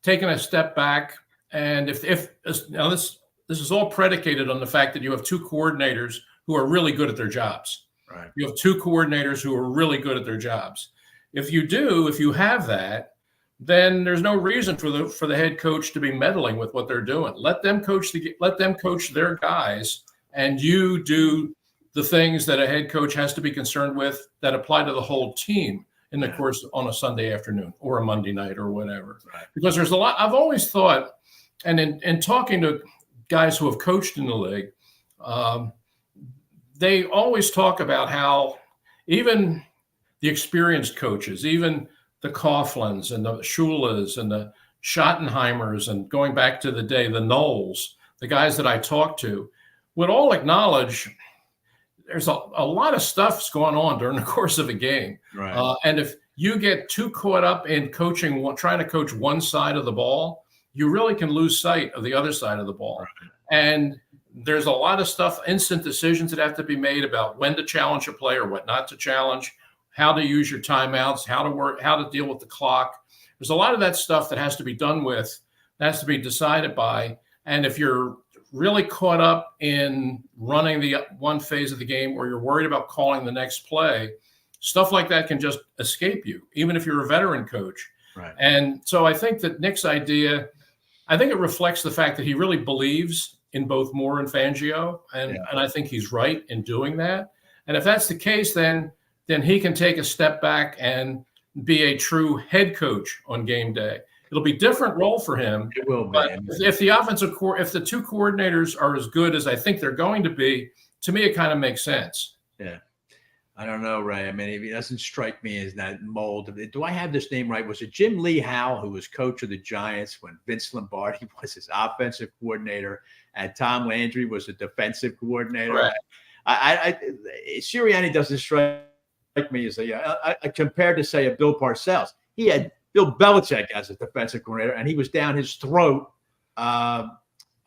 S14: taking a step back, and if now this is all predicated on the fact that you have two coordinators who are really good at their jobs. Right. You have two coordinators who are really good at their jobs. If you have that, then there's no reason for the head coach to be meddling with what they're doing. Let them coach their guys, and you do the things that a head coach has to be concerned with that apply to the whole team in the course on a Sunday afternoon or a Monday night or whatever. Right. Because there's a lot. I've always thought, and in talking to guys who have coached in the league, they always talk about how even the experienced coaches, even the Coughlins and the Shulas and the Schottenheimers, and going back to the day, the Knowles, the guys that I talked to, would all acknowledge there's a lot of stuff's going on during the course of a game. Right. And if you get too caught up in trying to coach one side of the ball, you really can lose sight of the other side of the ball. Right. And there's a lot of stuff, instant decisions that have to be made about when to challenge a player, what not to challenge, how to use your timeouts, how to deal with the clock. There's a lot of that stuff that has to be done with, that has to be decided by. And if you're really caught up in running the one phase of the game, or you're worried about calling the next play, stuff like that can just escape you, even if you're a veteran coach. Right. And so I think that Nick's idea, I think it reflects the fact that he really believes in both Moore and Fangio, and I think he's right in doing that. And if that's the case, then he can take a step back and be a true head coach on game day. It'll be a different role for him.
S1: It will be.
S14: But if the if the two coordinators are as good as I think they're going to be, to me, it kind of makes sense.
S1: Yeah. I don't know, Ray. I mean, it doesn't strike me as that mold. Do I have this name right? Was it Jim Lee Howe, who was coach of the Giants when Vince Lombardi was his offensive coordinator and Tom Landry was the defensive coordinator? Right. Sirianni doesn't strike me as compared to, say, a Bill Parcells. He had Bill Belichick as a defensive coordinator, and he was down his throat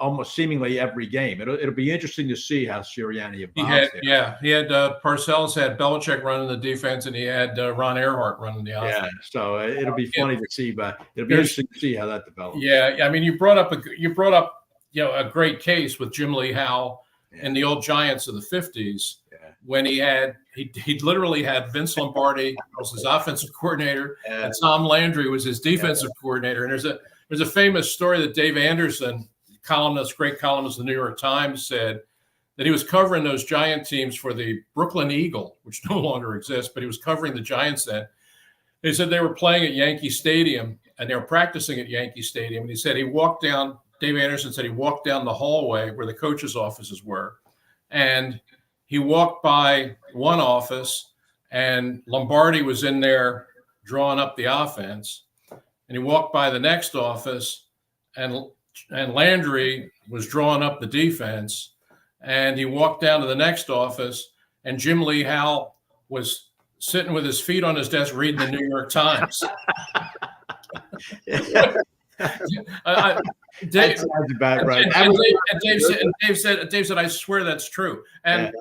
S1: almost seemingly every game. It'll be interesting to see how Sirianni evolves.
S14: He had Parcells had Belichick running the defense, and he had Ron Earhart running the offense.
S1: Yeah, so it'll be funny to see, but it'll be interesting to see how that develops.
S14: Yeah, I mean, you brought up a great case with Jim Lee Howe and the old Giants of the 50s. When he literally had Vince Lombardi was his offensive coordinator, and Tom Landry was his defensive coordinator. And there's a famous story that Dave Anderson, great columnist of the New York Times, said that he was covering those Giant teams for the Brooklyn Eagle, which no longer exists, but he was covering the Giants then. He said they were playing at Yankee Stadium and they were practicing at Yankee Stadium. And he said Dave Anderson said he walked down the hallway where the coaches' offices were, and he walked by one office and Lombardi was in there drawing up the offense. And he walked by the next office and Landry was drawing up the defense. And he walked down to the next office and Jim Lee Howe was sitting with his feet on his desk reading the New York Times. Dave
S1: sounds about right.
S14: Dave said, I swear that's true. And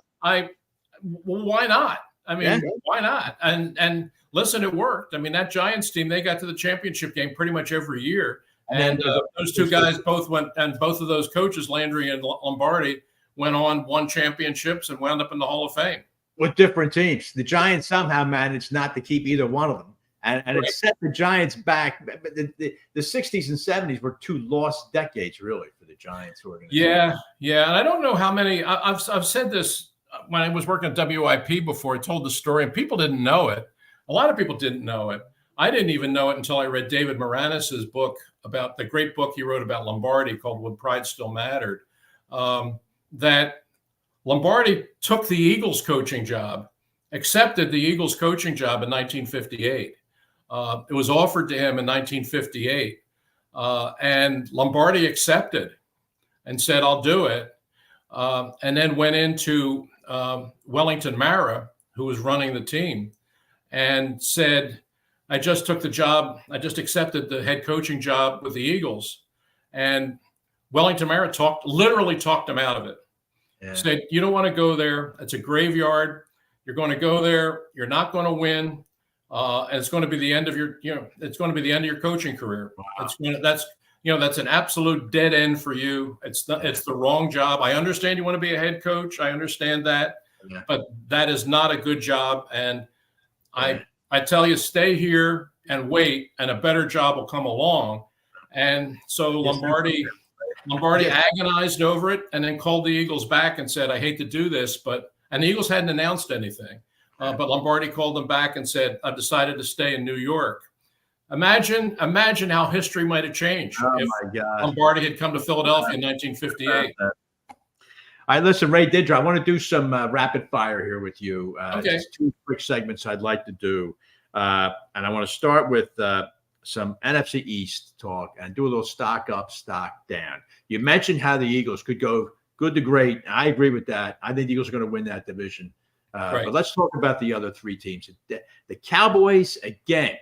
S14: why not? I mean, why not? And listen, it worked. I mean, that Giants team, they got to the championship game pretty much every year. And those two guys both went, and both of those coaches, Landry and Lombardi, won championships and wound up in the Hall of Fame.
S1: With different teams. The Giants somehow managed not to keep either one of them. And it set the Giants back. The 60s and 70s were two lost decades, really, for the Giants organization.
S14: Yeah. And I don't know how many. I've said this when I was working at WIP before. I told the story, and people didn't know it. A lot of people didn't know it. I didn't even know it until I read David Moranis's book about the great book he wrote about Lombardi called When Pride Still Mattered. That Lombardi took the Eagles coaching job, accepted the Eagles coaching job in 1958. It was offered to him in 1958, and Lombardi accepted and said, I'll do it, and then went into Wellington Mara, who was running the team, and said, I just took the job. I just accepted the head coaching job with the Eagles. And Wellington Mara literally talked him out of it. Yeah. Said, you don't want to go there. It's a graveyard. You're going to go there. You're not going to win. And it's going to be the end of your, it's going to be the end of your coaching career. Wow. That's an absolute dead end for you. It's the wrong job. I understand you want to be a head coach. I understand that, but that is not a good job. And I tell you, stay here and wait, and a better job will come along. And so Lombardi agonized over it, and then called the Eagles back and said, I hate to do this, and the Eagles hadn't announced anything. But Lombardi called them back and said, I've decided to stay in New York. Imagine how history might have changed if Lombardi had come to Philadelphia in 1958.
S1: All right, listen, Ray Didinger, I want to do some rapid fire here with you.
S14: Okay.
S1: Just two quick segments I'd like to do. And I want to start with some NFC East talk and do a little stock up, stock down. You mentioned how the Eagles could go good to great. I agree with that. I think the Eagles are going to win that division.
S14: Right.
S1: But let's talk about the other three teams. The Cowboys, again,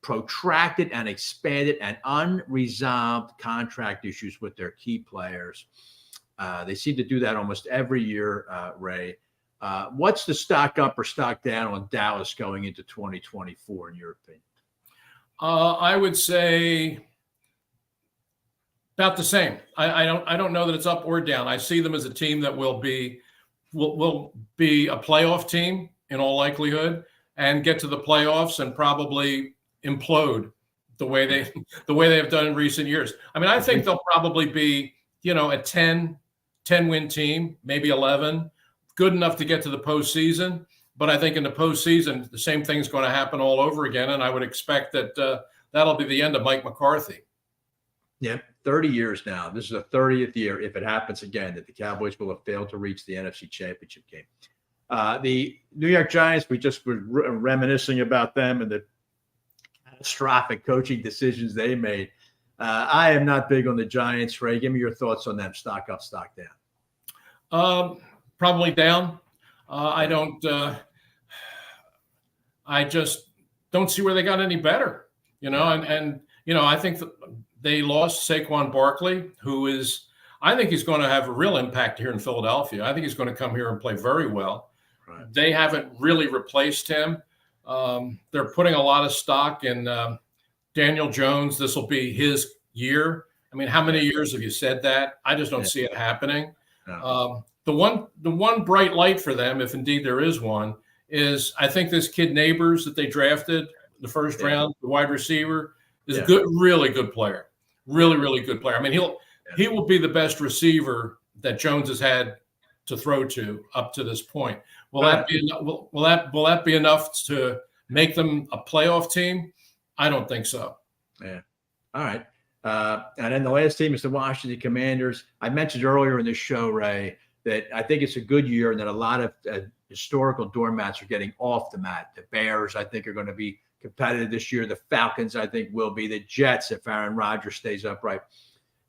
S1: protracted and expanded and unresolved contract issues with their key players. They seem to do that almost every year, Ray. What's the stock up or stock down on Dallas going into 2024, in your opinion?
S14: I would say about the same. I don't know that it's up or down. I see them as a team that will be a playoff team in all likelihood, and get to the playoffs and probably implode the way they have done in recent years. I mean, I think they'll probably be, a 10 win team, maybe 11, good enough to get to the postseason. But I think in the postseason, the same thing's going to happen all over again. And I would expect that that'll be the end of Mike McCarthy.
S1: Yeah, 30 years now. This is the 30th year, if it happens again, that the Cowboys will have failed to reach the NFC Championship game. The New York Giants, we just were reminiscing about them and the catastrophic coaching decisions they made. I am not big on the Giants, Ray. Give me your thoughts on them. Stock up, stock down.
S14: Probably down. I just don't see where they got any better, and I think they lost Saquon Barkley, I think he's going to have a real impact here in Philadelphia. I think he's going to come here and play very well. Right. They haven't really replaced him. They're putting a lot of stock in Daniel Jones. This will be his year. I mean, how many years have you said that? I just don't see it happening. No. The one bright light for them, if indeed there is one, is I think this kid Neighbors that they drafted the first round, the wide receiver, is a good, really good player. Really, really good player. I mean, he will be the best receiver that Jones has had to throw to up to this point. Will that be enough to make them a playoff team? I don't think so.
S1: Yeah. All right. And then the last team is the Washington Commanders. I mentioned earlier in this show, Ray, that I think it's a good year and that a lot of historical doormats are getting off the mat. The Bears, I think, are going to be competitive this year. The Falcons, I think, will be. The Jets, if Aaron Rodgers stays upright.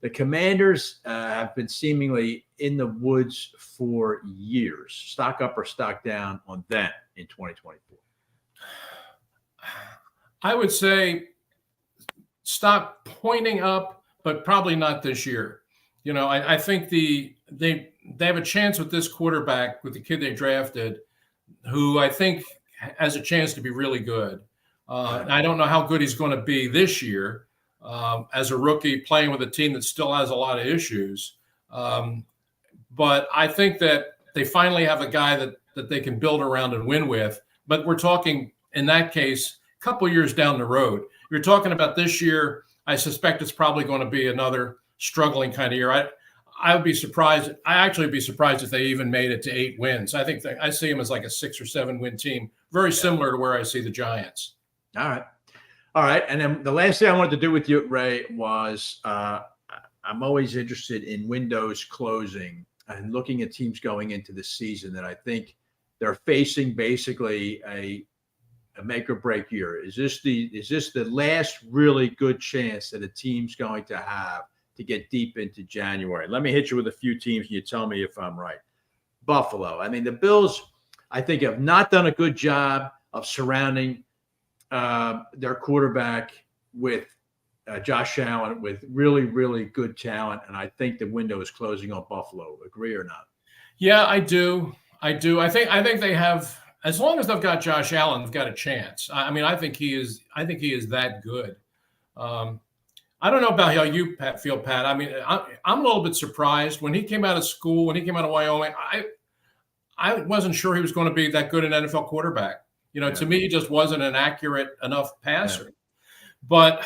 S1: The Commanders have been seemingly in the woods for years. Stock up or stock down on them in 2024?
S14: I would say stop pointing up, but probably not this year. I think they have a chance with this quarterback, with the kid they drafted, who I think has a chance to be really good. I don't know how good he's going to be this year as a rookie playing with a team that still has a lot of issues. But I think that they finally have a guy that they can build around and win with. But we're talking, in that case, a couple years down the road. You're talking about this year. I suspect it's probably going to be another struggling kind of year. I would be surprised. I actually would be surprised if they even made it to 8 wins. I think I see them as like a 6 or 7 win team, very similar to where I see the Giants.
S1: All right. And then the last thing I wanted to do with you, Ray, was I'm always interested in windows closing and looking at teams going into the season that I think they're facing basically a make or break year. Is this the last really good chance that a team's going to have to get deep into January? Let me hit you with a few teams and you tell me if I'm right. Buffalo. I mean, the Bills, I think, have not done a good job of surrounding their quarterback with Josh Allen with really, really good talent. And I think the window is closing on Buffalo. Agree or not?
S14: Yeah, I do. I think they have, as long as they've got Josh Allen, they've got a chance. I mean, I think he is that good. I don't know about how you feel, Pat. I mean, I'm a little bit surprised when he came out of school, when he came out of Wyoming. I wasn't sure he was going to be that good an NFL quarterback. To me, he just wasn't an accurate enough passer. Yeah. But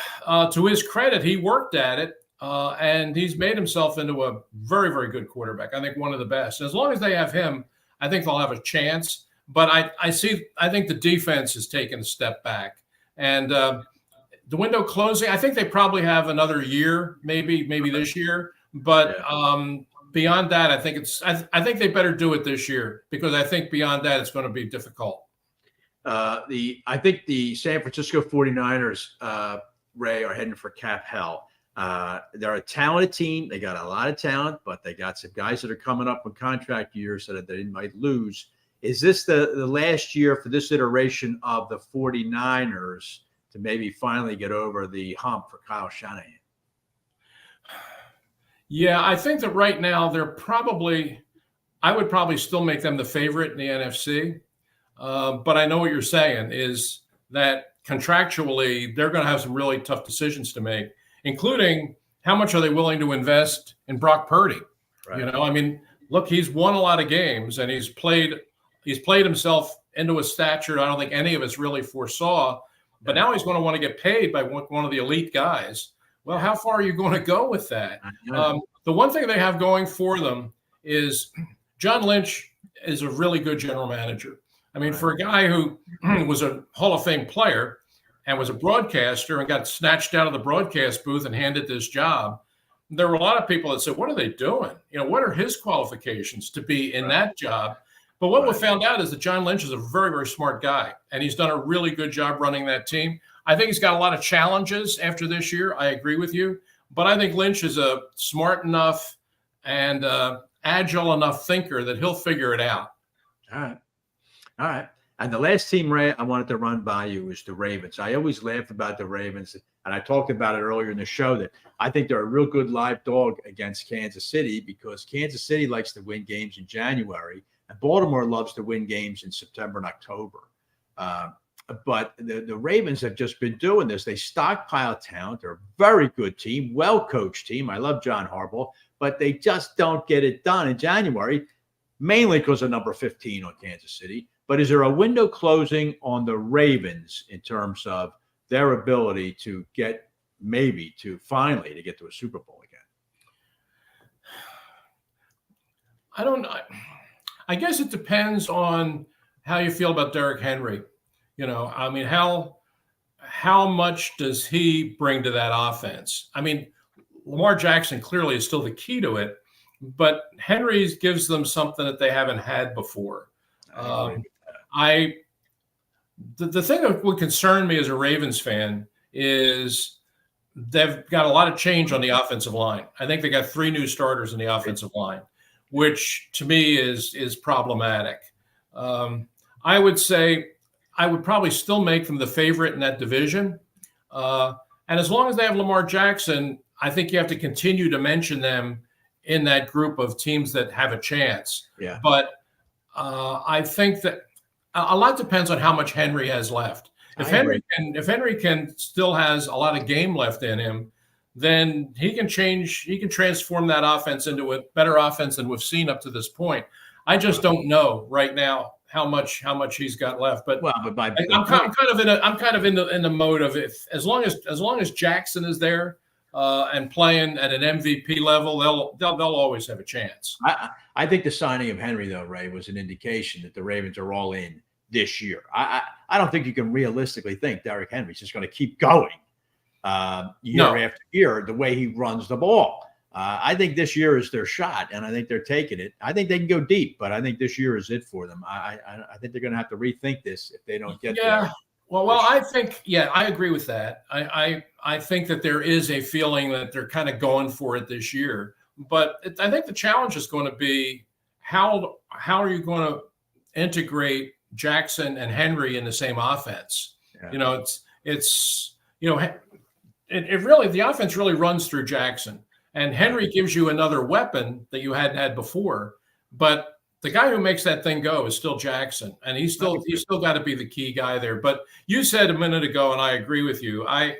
S14: to his credit, he worked at it, and he's made himself into a very, very good quarterback. I think one of the best. As long as they have him, I think they'll have a chance. But I think the defense has taken a step back, and the window closing. I think they probably have another year, maybe this year. But beyond that, I think they better do it this year, because I think beyond that it's going to be difficult.
S1: I think the San Francisco 49ers, Ray, are heading for cap hell. They're a talented team. They got a lot of talent, but they got some guys that are coming up with contract years so that they might lose. Is this the last year for this iteration of the 49ers to maybe finally get over the hump for Kyle Shanahan?
S14: Yeah, I think that right now I would probably still make them the favorite in the NFC. But I know what you're saying is that contractually they're going to have some really tough decisions to make, including how much are they willing to invest in Brock Purdy? Right. I mean, look, he's won a lot of games and he's played himself into a stature I don't think any of us really foresaw. but now he's going to want to get paid by one of the elite guys. Well, how far are you going to go with that? The one thing they have going for them is John Lynch is a really good general manager. I mean, for a guy who was a Hall of Fame player and was a broadcaster and got snatched out of the broadcast booth and handed this job, there were a lot of people that said, what are they doing? You know, what are his qualifications to be in that job? But what we found out is that John Lynch is a very, very smart guy, and he's done a really good job running that team. I think he's got a lot of challenges after this year. I agree with you. But I think Lynch is a smart enough and agile enough thinker that he'll figure it out.
S1: All right. And the last team, Ray, I wanted to run by you is the Ravens. I always laugh about the Ravens, and I talked about it earlier in the show that I think they're a real good live dog against Kansas City because Kansas City likes to win games in January, and Baltimore loves to win games in September and October. But the Ravens have just been doing this. They stockpile talent. They're a very good team, well-coached team. I love John Harbaugh, but they just don't get it done in January, mainly because of number 15 on Kansas City. But is there a window closing on the Ravens in terms of their ability to get finally get to a Super Bowl again?
S14: I don't know. I guess it depends on how you feel about Derrick Henry. You know, I mean, how much does he bring to that offense? I mean, Lamar Jackson clearly is still the key to it, but Henry gives them something that they haven't had before. The thing that would concern me as a Ravens fan is they've got a lot of change on the offensive line. I think they got 3 new starters in the offensive line, which to me is problematic. I would say I would probably still make them the favorite in that division. And as long as they have Lamar Jackson, I think you have to continue to mention them in that group of teams that have a chance.
S1: Yeah.
S14: But I think that a lot depends on how much Henry has left. If Henry can still has a lot of game left in him, then he can transform that offense into a better offense than we've seen up to this point. I just don't know right now how much he's got left. But I'm kind of in the mode of as long as Jackson is there and playing at an MVP level, they'll always have a chance.
S1: I think the signing of Henry, though, Ray, was an indication that the Ravens are all in this year. I don't think you can realistically think Derrick Henry's just going to keep going year after year the way he runs the ball. I think this year is their shot, and I think they're taking it. I think they can go deep, but I think this year is it for them. I think they're going to have to rethink this if they don't get there.
S14: Well, I think, I agree with that. I think that there is a feeling that they're kind of going for it this year. But I think the challenge is going to be how are you going to integrate Jackson and Henry in the same offense? Yeah. You know, it really, the offense really runs through Jackson, and Henry gives you another weapon that you hadn't had before. But the guy who makes that thing go is still Jackson, and he's still got to be the key guy there. But you said a minute ago, and I agree with you. I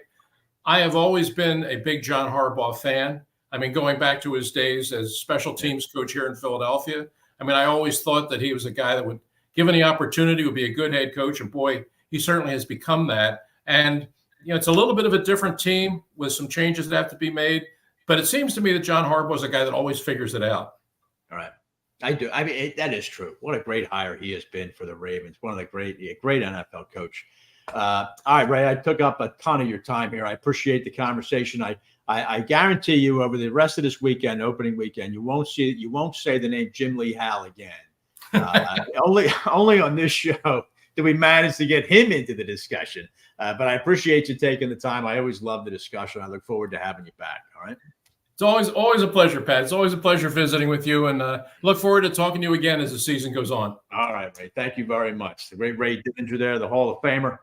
S14: have always been a big John Harbaugh fan. I mean, going back to his days as special teams coach here in Philadelphia, I mean, I always thought that he was a guy that would, given the opportunity, would be a good head coach. And boy, he certainly has become that. And, you know, it's a little bit of a different team with some changes that have to be made. But it seems to me that John Harbaugh is a guy that always figures it out.
S1: All right. I do. I mean, that is true. What a great hire he has been for the Ravens. One of the great NFL coach. All right, Ray, I took up a ton of your time here. I appreciate the conversation. I guarantee you over the rest of this weekend, opening weekend, you won't say the name Jim Lee Hall again. Only on this show do we manage to get him into the discussion. But I appreciate you taking the time. I always love the discussion. I look forward to having you back. All right.
S14: It's always a pleasure, Pat. It's always a pleasure visiting with you, and look forward to talking to you again as the season goes on.
S1: All right, Ray. Thank you very much. The great Ray Didinger there, the Hall of Famer,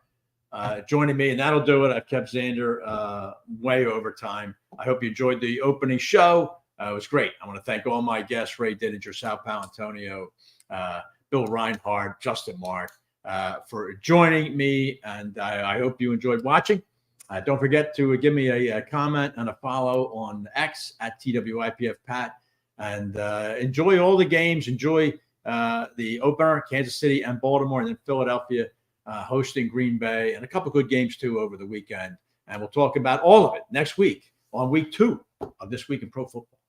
S1: joining me, and that'll do it. I've kept Xander way over time. I hope you enjoyed the opening show. It was great. I want to thank all my guests, Ray Didinger, Sal Paolantonio, Bill Reinhard, Justin Mark, for joining me, and I hope you enjoyed watching. Don't forget to give me a comment and a follow on X at TWIPF and enjoy all the games. Enjoy the opener, Kansas City and Baltimore, and then Philadelphia hosting Green Bay, and a couple good games too over the weekend. And we'll talk about all of it next week on week 2 of This Week in Pro Football.